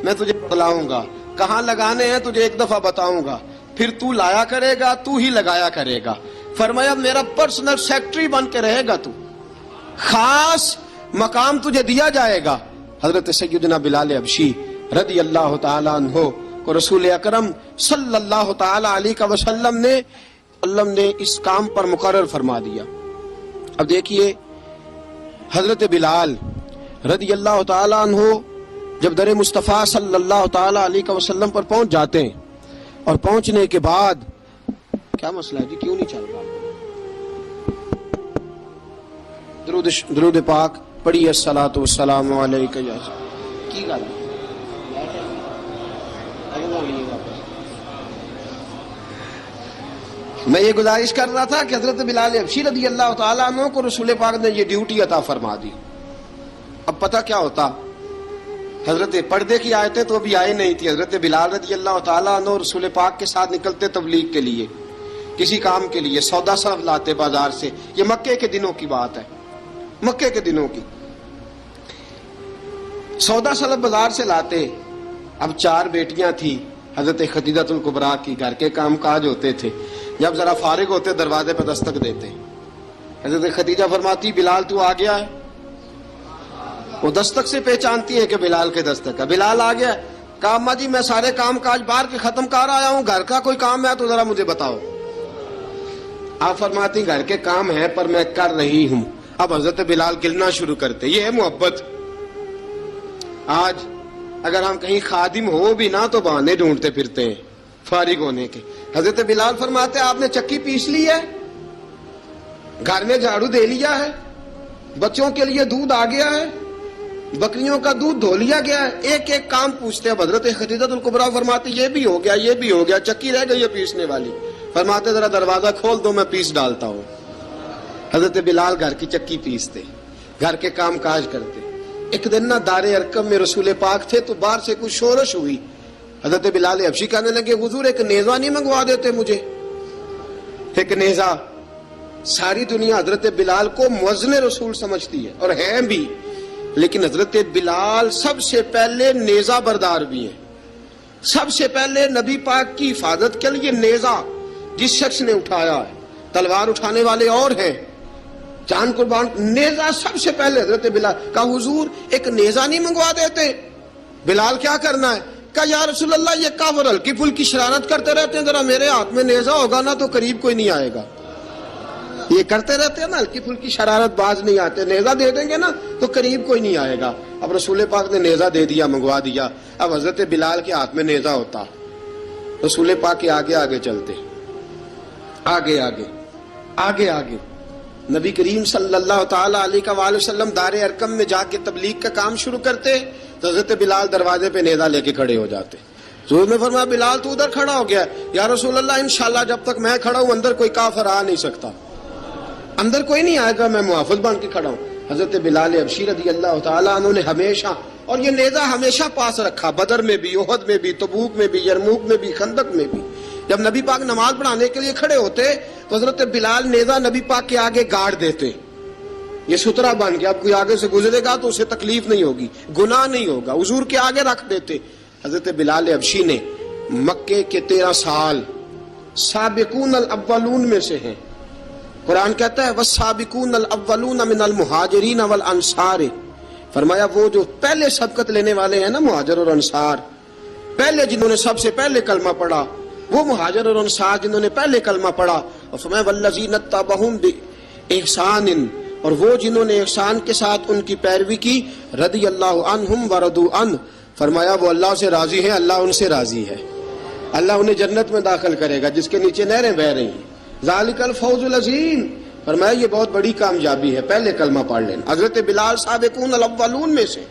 میں تجھے بتلاؤں گا، کہاں لگانے ہیں تجھے ایک دفعہ بتاؤں گا، پھر تو لایا کرے گا، تو ہی لگایا کرے گا۔ فرمایا میرا پرسنل سیکٹری بن کے رہے گا، تو خاص مقام تجھے دیا جائے گا۔ حضرت سیدنا بلال حبشی رضی اللہ تعالی عنہ کو رسول اکرم صلی اللہ تعالی علیہ وسلم نے اس کام پر مقرر فرما دیا۔ اب دیکھیے حضرت بلال رضی اللہ تعالی عنہ جب در مصطفیٰ صلی اللہ تعالی علیہ وسلم پر پہنچ جاتے ہیں، اور پہنچنے کے بعد کیا مسئلہ ہے جی، کیوں نہیں چل رہا؟ درود پاک پڑھیے الصلاۃ والسلام علیک یا کی گل میں یہ گزارش کر رہا تھا کہ حضرت بلال حبشی رضی اللہ تعالیٰ عنہ کو رسول پاک نے یہ ڈیوٹی عطا فرما دی۔ اب پتہ کیا ہوتا، حضرت پردے کی آیتیں تو ابھی آئی نہیں تھی، حضرت بلال رضی اللہ تعالیٰ عنہ رسول پاک کے ساتھ نکلتے تبلیغ کے لیے، کسی کام کے لیے، سودا سلف لاتے بازار سے، یہ مکے کے دنوں کی بات ہے، مکے کے دنوں کی سودا سلف بازار سے لاتے۔ اب 4 بیٹیاں تھیں حضرت خدیجہ الکبریٰ کی، گھر کے کام کاج ہوتے تھے، جب ذرا فارغ ہوتے دروازے پہ دستک دیتے، حضرت خدیجہ فرماتی بلال تو آ گیا ہے، وہ دستک سے پہچانتی ہے کہ بلال کے دستک ہے، بلال آ گیا ہے۔ کہا اماں جی میں سارے کام کاج باہر کے ختم کر آیا ہوں، گھر کا کوئی کام ہے تو ذرا مجھے بتاؤ۔ آپ فرماتی گھر کے کام ہے پر میں کر رہی ہوں۔ اب حضرت بلال گلنا شروع کرتے، یہ ہے محبت۔ آج اگر ہم کہیں خادم ہو بھی نہ تو بہانے ڈھونڈتے پھرتے ہیں فارغ ہونے کے۔ حضرت بلال فرماتے آپ نے چکی پیس لی ہے، گھر میں جھاڑو دے لیا ہے، بچوں کے لیے دودھ آ گیا ہے، بکریوں کا دودھ دھو لیا گیا ہے، ایک ایک کام پوچھتے ہیں۔ حضرت خدیجہ الکبریٰ فرماتے یہ بھی ہو گیا، یہ بھی ہو گیا، چکی رہ گئی ہے پیسنے والی۔ فرماتے ذرا دروازہ کھول دو میں پیس ڈالتا ہوں۔ حضرت بلال گھر کی چکی پیستے، گھر کے کام کاج کرتے۔ ایک دن نہ دار ارقم میں رسول پاک تھے تو باہر سے کچھ شورش ہوئی، حضرت بلال حبشی کہنے لگے حضور ایک نیزہ نہیں منگوا دیتے مجھے؟ ایک نیزہ۔ ساری دنیا حضرت بلال کو مؤذن رسول سمجھتی ہے اور ہیں بھی، لیکن حضرت بلال سب سے پہلے نیزہ بردار بھی ہیں۔ سب سے پہلے نبی پاک کی حفاظت کے لیے نیزہ جس شخص نے اٹھایا ہے، تلوار اٹھانے والے اور ہیں، جان قربان، نیزہ سب سے پہلے حضرت بلال۔ کہا حضور ایک نیزہ نہیں منگوا دیتے؟ بلال کیا کرنا ہے؟ کہا یا رسول اللہ یہ کافر ہلکی پھلکی شرارت کرتے رہتے ہیں، ذرا میرے ہاتھ میں نیزہ ہوگا نا تو قریب کوئی نہیں آئے گا. یہ کرتے رہتے ہیں نا ہلکی پھلکی شرارت، باز نہیں آتے، نیزہ دے دیں گے نا تو قریب کوئی نہیں آئے گا. اب رسول پاک نے نیزہ دے دیا، منگوا دیا. اب حضرت بلال کے ہاتھ میں نیزہ ہوتا، رسول پاک کے آگے آگے چلتے، آگے آگے آگے آگے. نبی کریم صلی اللہ تعالی علیہ وآلہ وسلم دار ارقم میں جا کے تبلیغ کا کام شروع کرتے تو حضرت بلال دروازے پہ نیزہ لے کے کھڑے ہو جاتے. حضور نے فرمایا بلال تو ادھر کھڑا ہو گیا. یا رسول اللہ انشاءاللہ جب تک میں کھڑا ہوں اندر کوئی کافر آ نہیں سکتا، اندر کوئی نہیں آئے گا، میں محافظ بن کے کھڑا ہوں. حضرت بلال حبشی رضی اللہ تعالیٰ عنہ نے ہمیشہ، اور یہ نیزہ ہمیشہ پاس رکھا، بدر میں بھی، احد میں بھی، تبوک میں بھی، یرموک میں بھی، خندق میں بھی. جب نبی پاک نماز پڑھانے کے لیے کھڑے ہوتے تو حضرت بلال نیزہ نبی پاک کے آگے گاڑ دیتے. یہ سترا بن گیا، اب کوئی آگے سے گزرے گا تو اسے تکلیف نہیں ہوگی، گناہ نہیں ہوگا، حضور کے آگے رکھ دیتے. حضرت بلال حبشی نے مکے کے 13 سال سابقون الاولون میں سے ہیں. قرآن کہتا ہے والسابقون الاولون من المہاجرین والانصار، فرمایا وہ جو پہلے سبقت لینے والے ہیں نا مہاجر اور انصار، پہلے جنہوں نے سب سے پہلے کلمہ پڑھا وہ مہاجر اور انصار جنہوں نے پہلے کلمہ پڑھا. اور فرمایا والذین اتبعوہم باحسان، اور وہ جنہوں نے احسان کے ساتھ ان کی پیروی کی، رضی اللہ عنہم ورضوا عنہ، فرمایا وہ اللہ سے راضی ہیں، اللہ ان سے راضی ہے، اللہ انہیں جنت میں داخل کرے گا جس کے نیچے نہریں بہہ رہی ہیں. ذالک الفوز العظیم، فرمایا یہ بہت بڑی کامیابی ہے پہلے کلمہ پڑھ لینا. حضرت بلال سابقون الاولون میں سے،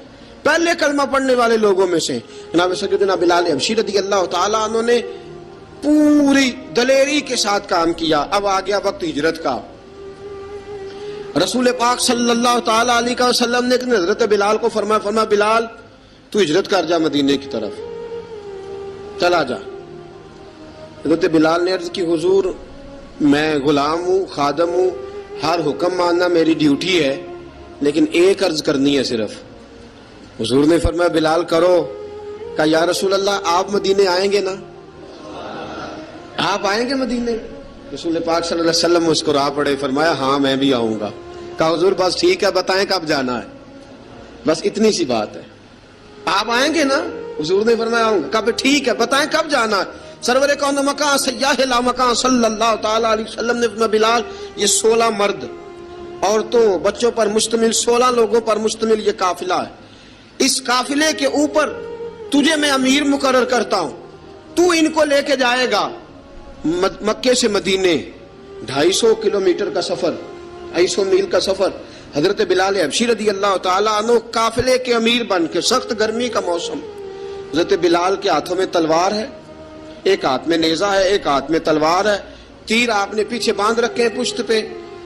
پہلے کلمہ پڑھنے والے لوگوں میں سے. جناب سیدنا بلال حبشی رضی اللہ تعالیٰ عنہ نے پوری دلیری کے ساتھ کام کیا. اب آ گیا وقت ہجرت کا. رسول پاک صلی اللہ تعالیٰ علیہ وسلم نے حضرت بلال کو فرمایا بلال تو ہجرت کر جا مدینے کی طرف، چلا جا. حضرت بلال نے عرض کی حضور میں غلام ہوں، خادم ہوں، ہر حکم ماننا میری ڈیوٹی ہے، لیکن ایک عرض کرنی ہے صرف. حضور نے فرمایا بلال کرو. کہا یا رسول اللہ آپ مدینے آئیں گے نا، آپ آئیں گے مدینے؟ رسول پاک صلی اللہ علیہ وسلم مسکرا پڑے، فرمایا ہاں میں بھی آؤں گا. کہا حضور بس ٹھیک ہے، بتائیں کب جانا ہے، بس اتنی سی بات ہے. آپ آئیں گے نا؟ حضور نے فرمایا آؤں گا. کہا ٹھیک ہے، بتائیں کب جانا ہے. سرور کون مکان سیاح لا مکان صلی اللہ تعالی علیہ وسلم نے فرمایا بلال یہ 16 مرد عورتوں بچوں پر مشتمل، 16 لوگوں پر مشتمل یہ قافلہ ہے. اس قافلے کے اوپر تجھے میں امیر مقرر کرتا ہوں، تو ان کو لے کے جائے گا مکے سے مدینے. 250 کلومیٹر کا سفر، 250 میل کا سفر. حضرت بلال حبشی رضی اللہ تعالیٰ عنہ قافلے کے امیر بن کے، سخت گرمی کا موسم، حضرت بلال کے ہاتھوں میں تلوار ہے، ایک ہاتھ میں نیزہ ہے، ایک ہاتھ میں تلوار ہے. تیر آپ نے پیچھے باندھ رکھے ہیں پشت پہ،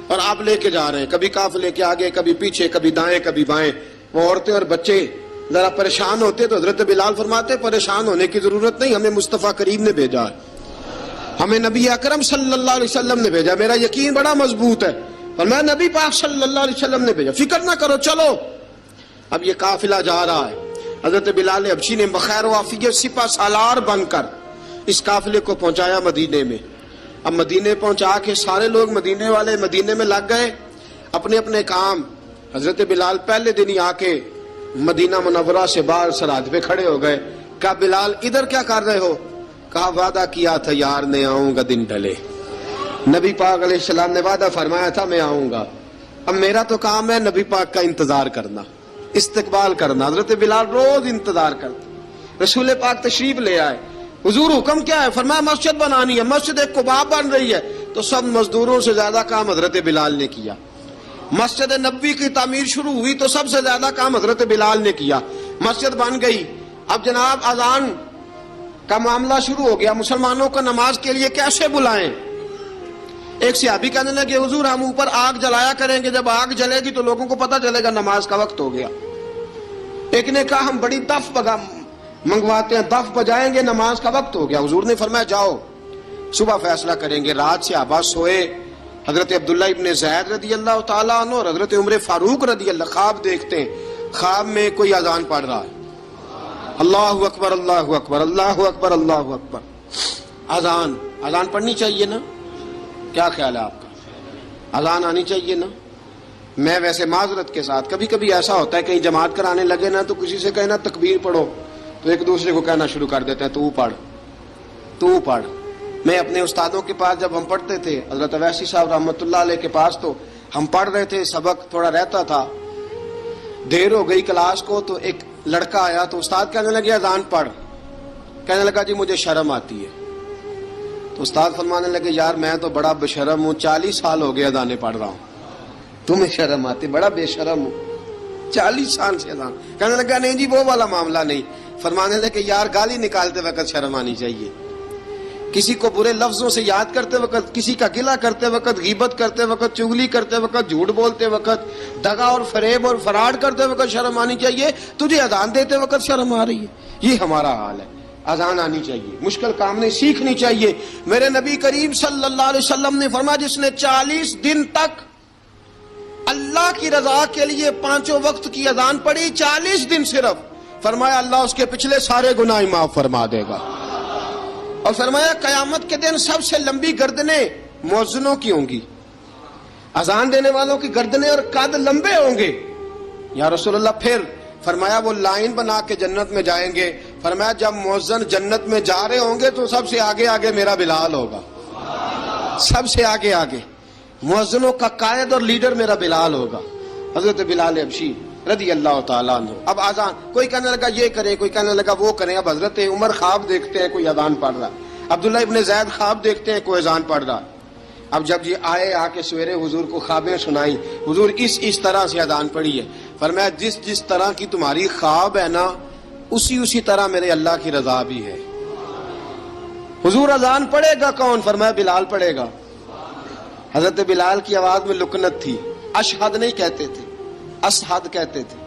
اور آپ لے کے جا رہے ہیں، کبھی قافلے کے آگے، کبھی پیچھے، کبھی دائیں کبھی بائیں. وہ عورتیں اور بچے ذرا پریشان ہوتے تو حضرت بلال فرماتے پریشان ہونے کی ضرورت نہیں، ہمیں مصطفیٰ کریم نے بھیجا ہے، ہمیں نبی اکرم صلی اللہ علیہ وسلم نے بھیجا. میرا یقین بڑا مضبوط ہے، اور میں نبی پاک صلی اللہ علیہ وسلم نے بھیجا، فکر نہ کرو چلو. اب یہ قافلہ جا رہا ہے. حضرت بلال حبشی نے بخیر و عافیت سپہ سالار بن کر اس قافلے کو پہنچایا مدینے میں. اب مدینے پہنچا کے سارے لوگ مدینے والے مدینے میں لگ گئے اپنے اپنے کام. حضرت بلال پہلے دن ہی آ کے مدینہ منورہ سے باہر سرحد پہ کھڑے ہو گئے. کہا بلال ادھر کیا کر رہے ہو؟ کہا وعدہ کیا تھا یار نے آؤں گا دن ڈھلے. نبی پاک علیہ السلام نے وعدہ فرمایا تھا میں آؤں گا. اب میرا تو کام ہے نبی پاک کا انتظار کرنا، استقبال کرنا. حضرت بلال روز انتظار کرتے. رسول پاک تشریف لے آئے. حضور حکم کیا ہے؟ فرمایا مسجد بنانی ہے. مسجد قباء بن رہی ہے. تو سب مزدوروں سے زیادہ کام حضرت بلال نے کیا. مسجد نبوی کی تعمیر شروع ہوئی تو سب سے زیادہ کام حضرت بلال نے کیا. مسجد بن گئی. اب جناب اذان کا معاملہ شروع ہو گیا، مسلمانوں کو نماز کے لیے کیسے بلائیں؟ ایک صحابی کہنے لگے حضور ہم اوپر آگ جلایا کریں گے، جب آگ جلے گی تو لوگوں کو پتہ چلے گا نماز کا وقت ہو گیا. ایک نے کہا ہم بڑی دف منگواتے ہیں، دف بجائیں گے، نماز کا وقت ہو گیا. حضور نے فرمایا جاؤ صبح فیصلہ کریں گے. رات سے صحابہ سوئے. حضرت عبداللہ ابن زید رضی اللہ تعالیٰ عنہ اور حضرت عمر فاروق رضی اللہ خواب دیکھتے ہیں. خواب میں کوئی اذان پڑھ رہا ہے، اللہ اکبر اللہ اکبر اللہ اکبر اللہ اکبر. اذان پڑھنی چاہیے نا؟ کیا خیال ہے آپ کا؟ اذان آنی چاہیے نا؟ میں ویسے معذرت کے ساتھ کبھی کبھی ایسا ہوتا ہے کہیں جماعت کرانے لگے نا تو کسی سے کہنا تکبیر پڑھو، تو ایک دوسرے کو کہنا شروع کر دیتے ہیں تو پڑھ تو پڑھ. میں اپنے استادوں کے پاس جب ہم پڑھتے تھے حضرت اویسی صاحب رحمۃ اللہ علیہ کے پاس، تو ہم پڑھ رہے تھے، سبق تھوڑا رہتا تھا، دیر ہو گئی کلاس کو، تو ایک لڑکا آیا تو استاد کہنے لگے اذان پڑھ. کہنے لگا جی مجھے شرم آتی ہے. تو استاد فرمانے لگے یار میں تو بڑا بے-شرم ہوں، 40 سال ہو گئے اذانیں پڑھ رہا ہوں، تمہیں شرم آتی؟ بڑا بے شرم ہوں، 40 سال سے اذان. کہنے لگا نہیں جی وہ والا معاملہ نہیں. فرمانے لگے یار گالی نکالتے وقت شرم آنی چاہیے، کسی کو برے لفظوں سے یاد کرتے وقت، کسی کا گلہ کرتے وقت، غیبت کرتے وقت، چغلی کرتے وقت، جھوٹ بولتے وقت، دغا اور فریب اور فراڈ کرتے وقت شرم آنی چاہیے. تجھے اذان دیتے وقت شرم آ رہی ہے. یہ ہمارا حال ہے. اذان آنی چاہیے، مشکل کام نہیں، سیکھنی چاہیے. میرے نبی کریم صلی اللہ علیہ وسلم نے فرمایا جس نے 40 دن تک اللہ کی رضا کے لیے 5 وقت کی اذان پڑھی، 40 دن صرف، فرمایا اللہ اس کے پچھلے سارے گناہ معاف فرما دے گا. اور فرمایا قیامت کے دن سب سے لمبی گردنیں مؤذنوں کی ہوں گی، اذان دینے والوں کی گردنیں اور قد لمبے ہوں گے. یا رسول اللہ پھر؟ فرمایا وہ لائن بنا کے جنت میں جائیں گے. فرمایا جب مؤذن جنت میں جا رہے ہوں گے تو سب سے آگے آگے میرا بلال ہوگا، سب سے آگے آگے مؤذنوں کا قائد اور لیڈر میرا بلال ہوگا، حضرت بلال حبشی رضی اللہ تعالیٰ عنہ. اب اذان کوئی کہنے لگا یہ کریں، کوئی کہنے لگا وہ کریں. اب حضرت عمر خواب دیکھتے ہیں کوئی اذان پڑھ رہا، عبداللہ ابن زید خواب دیکھتے ہیں کوئی اذان پڑھ رہا. اب جب یہ آئے آ کے سویرے حضور کو خوابیں سنائیں، حضور اس طرح سے اذان پڑھی ہے. فرمایا جس طرح کی تمہاری خواب ہے نا اسی طرح میرے اللہ کی رضا بھی ہے. حضور اذان پڑھے گا کون؟ فرمایا بلال پڑھے گا. حضرت بلال کی آواز میں لکنت تھی، اشہد نہیں کہتے تھے، اشہد کہتے تھے،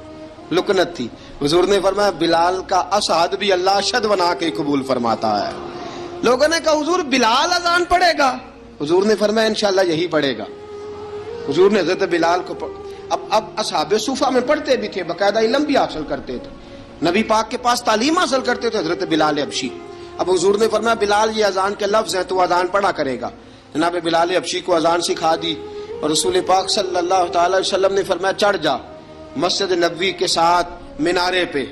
لکنت تھی. حضور نے فرمایا بلال کا اشہد بھی اللہ اشہد بنا کے قبول فرماتا ہے. لوگوں نے کہا حضور بلال اذان پڑھے گا؟ حضور نے فرمایا انشاءاللہ یہی پڑھے گا. حضور نے حضرت بلال کو اب اصحاب صوفہ میں پڑھتے بھی تھے، باقاعدہ علم بھی حاصل کرتے تھے، نبی پاک کے پاس تعلیم حاصل کرتے تھے حضرت بلال حبشی. اب حضور نے فرمایا بلال یہ اذان کے لفظ ہیں تو اذان پڑھا کرے گا. جناب بلال حبشی کو اذان سکھا دی اور رسول پاک صلی اللہ تعالی وسلم نے فرمایا چڑھ جا مسجد نبوی کے ساتھ مینارے پہ،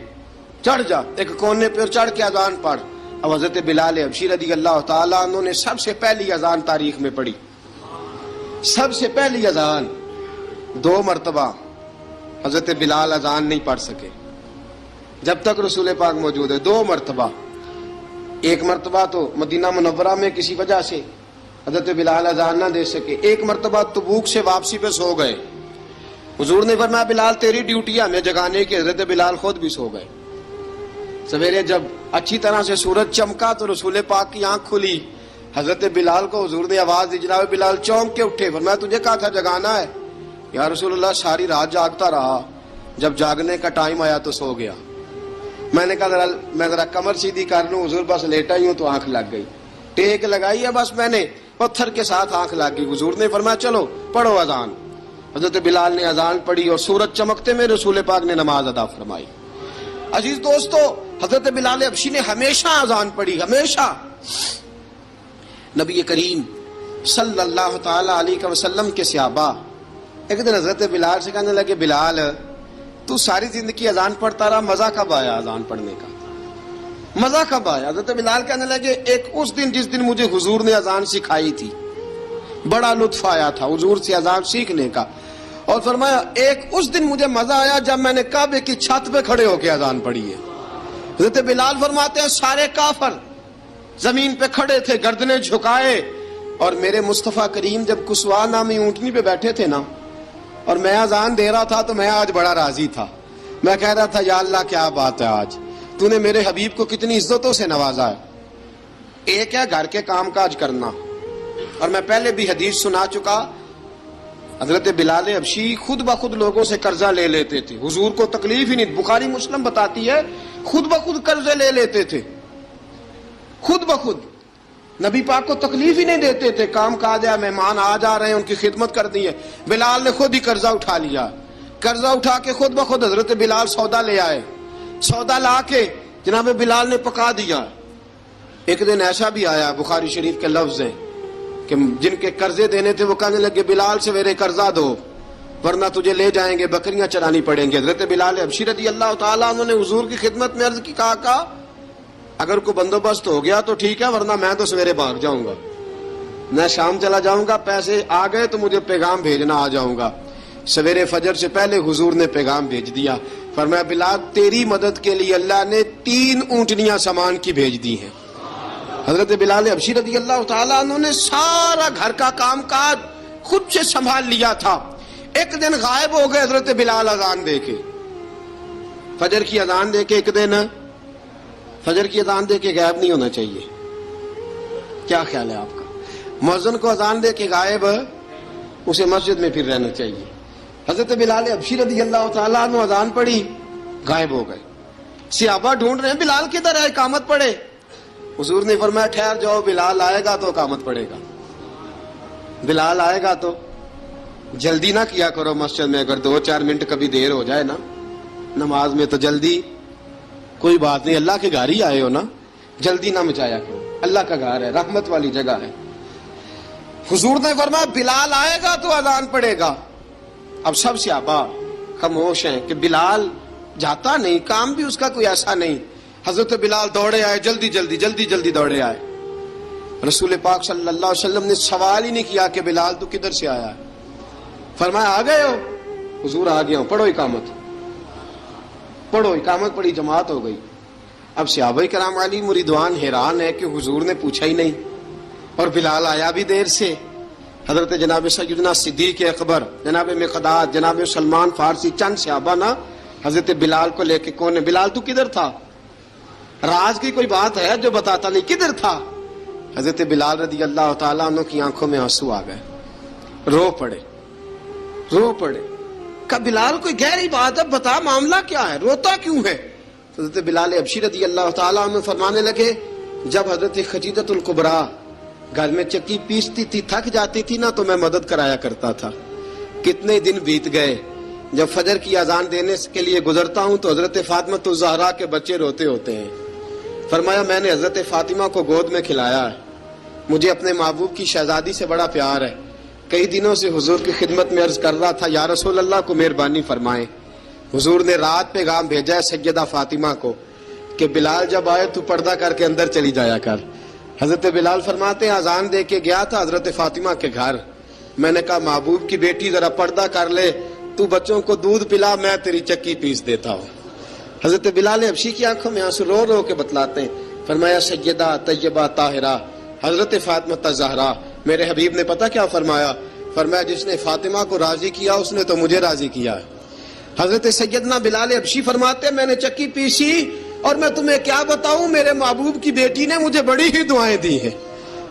چڑھ جا ایک کونے پہ اور چڑھ کے اذان پڑھ. اب حضرت بلال حبشی رضی اللہ تعالیٰ عنہ نے سب سے پہلی اذان تاریخ میں پڑھی، سب سے پہلی اذان. 2 مرتبہ حضرت بلال اذان نہیں پڑھ سکے جب تک رسول پاک موجود ہے. 2 مرتبہ، ایک مرتبہ تو مدینہ منورہ میں کسی وجہ سے حضرت بلال اذان نہ دے سکے، ایک مرتبہ تبوک سے واپسی پہ سو گئے. حضور نے فرمایا بلال تیری ڈیوٹی ہے ہمیں جگانے کی. حضرت بلال خود بھی سو گئے. سویرے جب اچھی طرح سے سورج چمکا تو رسول پاک کی آنکھ کھلی. حضرت بلال کو حضور نے آواز دی، جناب بلال چونک کے اٹھے. فرمایا تجھے کہا تھا جگانا ہے. یا رسول اللہ ساری رات جاگتا رہا، جب جاگنے کا ٹائم آیا تو سو گیا. میں نے کہا میں ذرا کمر سیدھی کر لوں. حضور بس لیٹا ہی ہوں تو آنکھ لگ گئی، ٹیک لگائی ہے بس میں نے، پتھر کے ساتھ آنکھ لگ گئی. حضور نے فرمایا چلو پڑھو اذان. حضرت بلال نے اذان پڑھی اور سورج چمکتے میں رسول پاک نے نماز ادا فرمائی. عزیز دوستو حضرت بلال حبشی نے ہمیشہ اذان پڑھی، ہمیشہ. نبی کریم صلی اللہ تعالی علیہ وسلم کے صحابہ ایک دن حضرت بلال سے کہنے لگے بلال تو ساری زندگی اذان پڑھتا رہا، مزہ کب آیا اذان پڑھنے کا؟ مزہ کب آیا؟ حضرت بلال کہنے لگے ایک اس دن جس دن مجھے حضور نے اذان سکھائی تھی بڑا لطف آیا تھا حضور سے اذان سیکھنے کا. اور فرمایا ایک اس دن مجھے مزہ آیا جب میں نے کعبے کی چھت پہ کھڑے ہو کے اذان پڑھی ہے. حضرت بلال فرماتے ہیں سارے کافر زمین پہ کھڑے تھے گردنیں جھکائے، اور میرے مصطفیٰ کریم جب کسوا نامی اونٹنی پہ بیٹھے تھے نا اور میں اذان دے رہا تھا تو میں آج بڑا راضی تھا. میں کہہ رہا تھا یا اللہ کیا بات ہے، آج تو نے میرے حبیب کو کتنی عزتوں سے نوازا ہے. ایک ہے گھر کے کام کاج کرنا، اور میں پہلے بھی حدیث سنا چکا، حضرت بلال حبشی خود بخود لوگوں سے قرضہ لے لیتے تھے، حضور کو تکلیف ہی نہیں. بخاری مسلم بتاتی ہے خود بخود قرضے لے لیتے تھے، خود بخود نبی پاک کو تکلیف ہی نہیں دیتے تھے. کام کاج ہے، مہمان آ جا رہے ہیں ان کی خدمت کر دی ہے. بلال نے خود ہی قرضہ اٹھا لیا، قرضہ اٹھا کے خود بخود حضرت بلال سودا لے آئے، سودا لا کے جناب بلال نے پکا دیا. ایک دن ایسا بھی آیا بخاری شریف کے لفظ ہیں کہ جن کے قرضے دینے تھے وہ کہنے لگے بلال سویرے قرضہ دو. ورنہ تجھے لے جائیں گے، بکریاں چرانی پڑیں گی۔ حضرت بلال حبشی رضی اللہ تعالیٰ عنہ نے حضور کی خدمت میں عرض کی، کہا اگر کوئی بندوبست ہو گیا تو ٹھیک ہے، ورنہ میں تو سویرے بھاگ جاؤں گا، میں شام چلا جاؤں گا، پیسے آ گئے تو مجھے پیغام بھیجنا، آ جاؤں گا۔ سویرے فجر سے پہلے حضور نے پیغام بھیج دیا، فرمایا بلال تیری مدد کے لیے اللہ نے 3 اونٹنیاں سامان کی بھیج دی ہیں۔ حضرت بلال حبشی رضی اللہ تعالیٰ عنہ نے سارا گھر کا کام کاج خود سے سنبھال لیا تھا۔ ایک دن غائب ہو گئے حضرت بلال اذان دے کے، فجر کی اذان دے کے، ایک دن فجر کی اذان دے کے غائب نہیں ہونا چاہیے، کیا خیال ہے آپ کا؟ مؤذن کو اذان دے کے غائب، اسے مسجد میں پھر رہنا چاہیے۔ حضرت بلال حبشی رضی اللہ تعالیٰ عنہ اذان پڑھی، غائب ہو گئے۔ صحابہ ڈھونڈ رہے ہیں بلال کدھر ہے، اقامت پڑھے۔ حضور نے فرمایا ٹھہر جاؤ، بلال آئے گا تو اقامت پڑھے گا، بلال آئے گا تو جلدی نہ کیا کرو مسجد میں، اگر 2-4 منٹ کبھی دیر ہو جائے نا نماز میں تو جلدی کوئی بات نہیں، اللہ کے گھر ہی آئے ہو نا، جلدی نہ مچایا کرو، اللہ کا گھر ہے، رحمت والی جگہ ہے۔ حضور نے فرمایا بلال آئے گا تو اذان پڑے گا۔ اب سب صحابہ خاموش ہیں کہ بلال جاتا نہیں، کام بھی اس کا کوئی ایسا نہیں۔ حضرت بلال دوڑے آئے، جلدی دوڑے آئے۔ رسول پاک صلی اللہ علیہ وسلم نے سوال ہی نہیں کیا کہ بلال تو کدھر سے آیا ہے، فرمایا آ گئے ہو؟ حضور آ گیا ہوں، پڑھو اقامت پڑھی، جماعت ہو گئی۔ اب صحابہ کرام علی مریدوان حیران ہے کہ حضور نے پوچھا ہی نہیں اور بلال آیا بھی دیر سے۔ حضرت جناب سیدنا صدیق اکبر، جناب مقداد، جناب سلمان فارسی، چند صحابہ نا حضرت بلال کو لے کے، کون ہے بلال تو کدھر تھا؟ راز کی کوئی بات ہے جو بتاتا نہیں، کدھر تھا؟ حضرت بلال رضی اللہ تعالیٰ عنہ کی آنکھوں میں آنسو آ گئے، رو پڑے۔ کہ بلال کوئی گہری بات ہے، بتا معاملہ کیا ہے، روتا کیوں ہے؟ حضرت بلال حبشی رضی اللہ تعالیٰ عنہ فرمانے لگے، جب حضرت خدیجۃ الکبریٰ گھر میں چکی پیستی تھی، تھک جاتی تھی نا تو میں مدد کرایا کرتا تھا۔ کتنے دن بیت گئے، جب فجر کی اذان دینے کے لیے گزرتا ہوں تو حضرت فاطمہ الزہرا کے بچے روتے ہوتے ہیں۔ فرمایا میں نے حضرت فاطمہ کو گود میں کھلایا ہے، مجھے اپنے محبوب کی شہزادی سے بڑا پیار ہے۔ کئی دنوں سے حضور کی خدمت میں عرض کر رہا تھا یا رسول اللہ کو مہربانی فرمائیں۔ حضور نے رات پیغام بھیجا ہے سیدہ فاطمہ کو کہ بلال جب آئے تو پردہ کر کے اندر چلی جایا کر۔ حضرت بلال فرماتے ہیں اذان دے کے گیا تھا حضرت فاطمہ کے گھر، میں نے کہا محبوب کی بیٹی ذرا پردہ کر لے، تو بچوں کو دودھ پلا، میں تیری چکی پیس دیتا ہوں۔ حضرت بلال حبشی کی آنکھوں میں آنسو رو رو کے بتلاتے ہیں، فرمایا سیدہ طیبہ طاہرہ حضرت فاطمہ الزہرا، میرے حبیب نے پتہ کیا فرمایا؟ فرمایا جس نے فاطمہ کو راضی کیا اس نے تو مجھے راضی کیا ہے۔ حضرت سیدنا بلال حبشی فرماتے ہیں میں نے چکی پیسی اور میں تمہیں کیا بتاؤں، میرے محبوب کی بیٹی نے مجھے بڑی ہی دعائیں دی ہیں،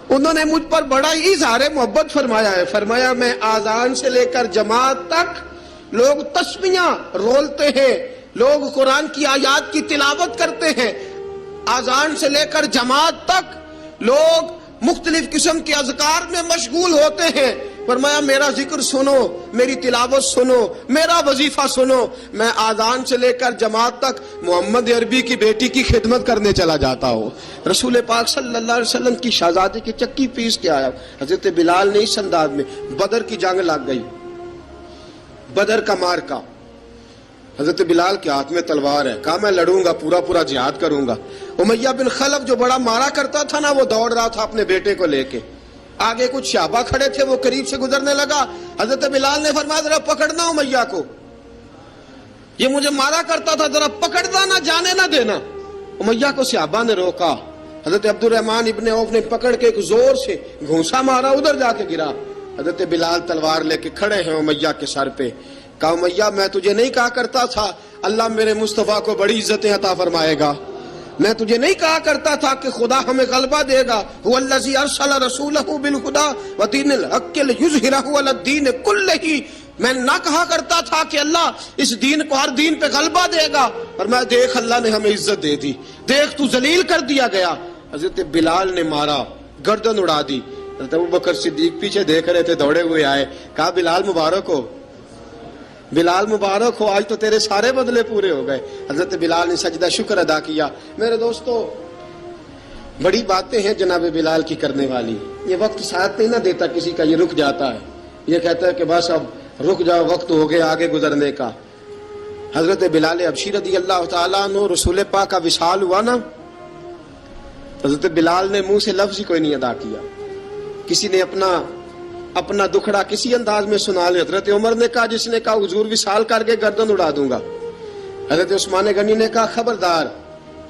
انہوں نے مجھ پر بڑا ہی اظہار محبت فرمایا ہے۔ فرمایا میں آذان سے لے کر جماعت تک لوگ تسبیحاں رولتے ہیں، لوگ قرآن کی آیات کی تلاوت کرتے ہیں، آذان سے لے کر جماعت تک لوگ مختلف قسم کے اذکار میں مشغول ہوتے ہیں۔ فرمایا میرا ذکر سنو، میری تلاوت سنو، میرا وظیفہ سنو، میں آذان سے لے کر جماعت تک محمد عربی کی بیٹی کی خدمت کرنے چلا جاتا ہوں۔ رسول پاک صلی اللہ علیہ وسلم کی شہزادی کی چکی پیس کے آیا۔ حضرت بلال نے اس انداز میں، بدر کی جنگ لگ گئی، بدر کا مارکا، حضرت بلال کے ہاتھ میں تلوار ہے، کہا میں لڑوں گا، پورا جہاد کروں گا۔ امیہ بن خلف جو بڑا مارا کرتا تھا نا، وہ دوڑ رہا تھا اپنے بیٹے کو لے کے، آگے کچھ صحابہ کھڑے تھے، وہ قریب سے گزرنے لگا، حضرت بلال نے فرمایا ذرا پکڑنا امیہ کو، یہ مجھے مارا کرتا تھا، ذرا پکڑنا، نہ جانے نہ دینا۔ امیہ کو صحابہ نے روکا، حضرت عبد الرحمن ابن عوف نے پکڑ کے ایک زور سے گھونسا مارا، ادھر جا کے گرا۔ حضرت بلال تلوار لے کے کھڑے ہیں امیہ کے سر پہ، کہا امیہ میں تجھے نہیں کہا کرتا تھا اللہ میرے مصطفیٰ کو بڑی عزتیں عطا فرمائے گا، میں تجھے نہیں کہا کرتا تھا کہ خدا ہمیں غلبہ دے گا، هو الذی ارسل رسولہ بالہدی ودین الحق لیظہرہ علی الدین کلہ، میں نہ کہا کرتا تھا کہ اللہ اس دین کو ہر دین پہ غلبہ دے گا، اور میں دیکھ اللہ نے ہمیں عزت دے دی، دیکھ تو ذلیل کر دیا گیا۔ حضرت بلال نے مارا، گردن اڑا دی۔ حضرت ابوبکر صدیق پیچھے دیکھ رہے تھے، دوڑے ہوئے آئے، کہا بلال مبارک ہو، بلال مبارک ہو، آج تو تیرے سارے بدلے پورے ہو گئے۔ حضرت بلال نے سجدہ شکر ادا کیا۔ میرے دوستو بڑی باتیں ہیں جناب بلال کی کرنے والی، یہ وقت ساتھ نہیں نہ دیتا کسی کا، یہ رک جاتا ہے، یہ کہتا ہے کہ بس اب رک جاؤ وقت ہو گیا آگے گزرنے کا. حضرت بلال حبشی رضی اللہ تعالیٰ عنہ رسول پاک کا وصال ہوا نا، حضرت بلال نے منہ سے لفظ ہی کوئی نہیں ادا کیا. کسی نے اپنا دکھڑا کسی انداز میں سنا لیا. حضرت عمر نے کہا، جس نے کہا حضور وصال کر کے گردن اڑا دوں گا. حضرت عثمان غنی نے کہا خبردار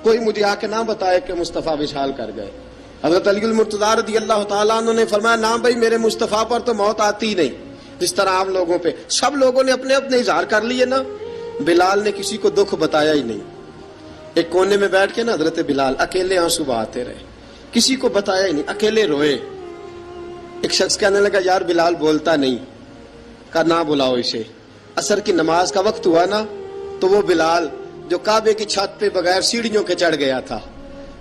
کوئی مجھے آ کے نہ بتائے کہ مصطفیٰ وصال کر گئے. حضرت علی المرتضیٰ رضی اللہ تعالیٰ عنہ نے فرمایا نہ بھائی میرے مصطفیٰ پر تو موت آتی ہی نہیں، جس طرح عام لوگوں پہ. سب لوگوں نے اپنے اپنے اظہار کر لیے نا، بلال نے کسی کو دکھ بتایا ہی نہیں. ایک کونے میں بیٹھ کے نا حضرت بلال اکیلے آنسو بہاتے رہے، کسی کو بتایا ہی نہیں، اکیلے روئے. ایک شخص کہنے لگا یار بلال بولتا نہیں. کہا نہ بلاؤ اسے. عصر کی نماز کا وقت ہوا نا تو وہ بلال جو کعبے کی چھت پہ بغیر سیڑھیوں کے چڑھ گیا تھا،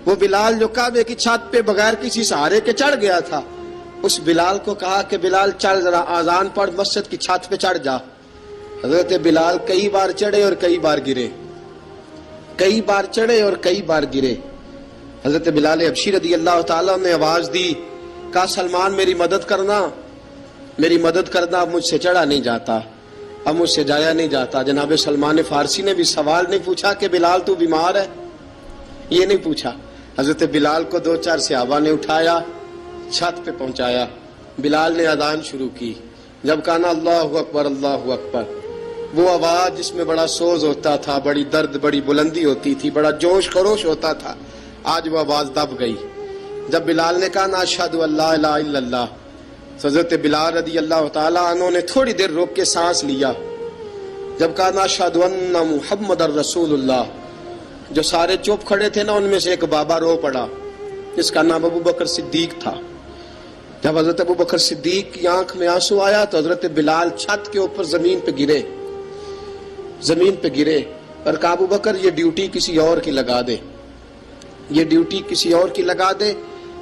وہ بلال جو کعبے کی چھت پہ بغیر کسی سہارے کے چڑھ گیا تھا، اس بلال کو کہا کہ بلال چل ذرا آذان پڑھ، مسجد کی چھت پہ چڑھ جا. حضرت بلال کئی بار چڑھے اور کئی بار گرے، کئی بار چڑھے اور کئی بار گرے. حضرت بلال حبشی رضی اللہ تعالیٰ نے آواز دی، کہا سلمان میری مدد کرنا، میری مدد کرنا. اب مجھ سے چڑھا نہیں جاتا، اب مجھ سے جایا نہیں جاتا. جناب سلمان فارسی نے بھی سوال نہیں پوچھا کہ بلال تو بیمار ہے، یہ نہیں پوچھا. حضرت بلال کو 2-4 صحابہ نے اٹھایا، چھت پہ پہنچایا. بلال نے اذان شروع کی. جب کہا نا اللہ اکبر اللہ اکبر، وہ آواز جس میں بڑا سوز ہوتا تھا، بڑی درد، بڑی بلندی ہوتی تھی، بڑا جوش خروش ہوتا تھا، آج وہ آواز دب گئی. جب بلال نے کہا نا اشہد ان لا الہ الا اللہ، حضرت بلال رضی اللہ تعالیٰ عنہ نے تھوڑی دیر روک کے سانس لیا. جب کہا نا اشہد ان محمد الرسول اللہ، جو سارے چپ کھڑے تھے نا ان میں سے ایک بابا رو پڑا جس کا نام ابو بکر صدیق تھا. جب حضرت ابو بکر صدیق کی آنکھ میں آنسو آیا تو حضرت بلال چھت کے اوپر زمین پہ گرے، زمین پہ گرے اور کہا ابو بکر یہ ڈیوٹی کسی اور کی لگا دے، یہ ڈیوٹی کسی اور کی لگا دے،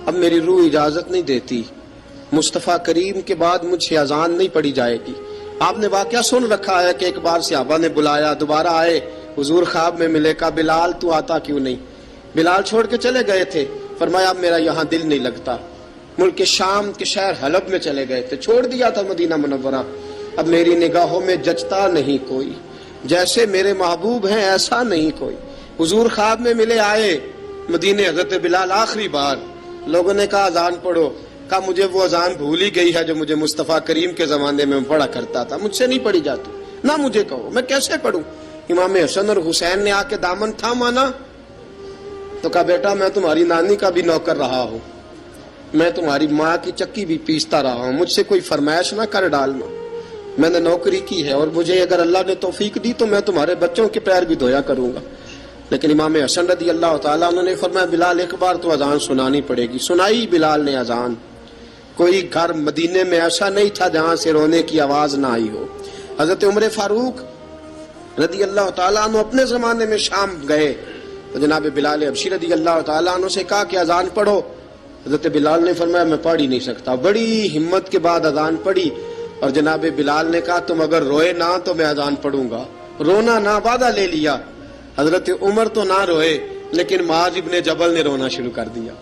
اب میری روح اجازت نہیں دیتی، مصطفیٰ کریم کے بعد مجھ سے اذان نہیں پڑھی جائے گی. آپ نے واقعہ سن رکھا ہے کہ ایک بار صحابہ نے بلایا، دوبارہ آئے، حضور خواب میں ملے. کہا بلال تو آتا کیوں نہیں؟ بلال چھوڑ کے چلے گئے تھے. فرمایا اب میرا یہاں دل نہیں لگتا. ملک شام کے شہر حلب میں چلے گئے تھے، چھوڑ دیا تھا مدینہ منورہ. اب میری نگاہوں میں جچتا نہیں کوئی، جیسے میرے محبوب ہیں ایسا نہیں کوئی. حضور خواب میں ملے، آئے مدینے. حضرت بلال آخری بار، لوگوں نے کہا اذان پڑھو. کہا مجھے وہ اذان بھول ہی گئی ہے جو مجھے مصطفیٰ کریم کے زمانے میں پڑھا کرتا تھا، مجھ سے نہیں پڑھی جاتی. نہ مجھے کہو، میں کیسے پڑھوں؟ امام حسن اور حسین نے آ کے دامن تھاما نا تو کہا بیٹا میں تمہاری نانی کا بھی نوکر رہا ہوں، میں تمہاری ماں کی چکی بھی پیستا رہا ہوں، مجھ سے کوئی فرمائش نہ کر ڈالنا. میں نے نوکری کی ہے اور مجھے اگر اللہ نے توفیق دی تو میں تمہارے بچوں کے پیر بھی دھویا کروں گا. لیکن امام حسن رضی اللہ تعالیٰ عنہ نے فرمایا بلال ایک بار تو اذان سنانی پڑے گی. سنائی بلال نے اذان. کوئی گھر مدینے میں ایسا نہیں تھا جہاں سے رونے کی آواز نہ آئی ہو. حضرت عمر فاروق رضی اللہ تعالیٰ عنہ اپنے زمانے میں شام گئے تو جناب بلال حبشی رضی اللہ تعالیٰ عنہ سے کہا کہ اذان پڑھو. حضرت بلال نے فرمایا میں پڑھ ہی نہیں سکتا. بڑی ہمت کے بعد اذان پڑھی اور جناب بلال نے کہا تم اگر روئے نہ تو میں اذان پڑھوں گا. رونا نہ، وعدہ لے لیا. حضرت عمر تو نہ روئے لیکن معاذ ابن جبل نے رونا شروع کر دیا.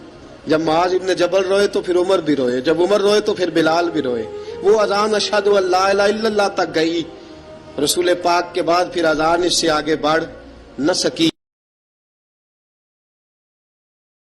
جب معاذ ابن جبل روئے تو پھر عمر بھی روئے، جب عمر روئے تو پھر بلال بھی روئے. وہ اذان اشہد ان لا الہ الا اللہ تک گئی. رسول پاک کے بعد پھر اذان اس سے آگے بڑھ نہ سکی.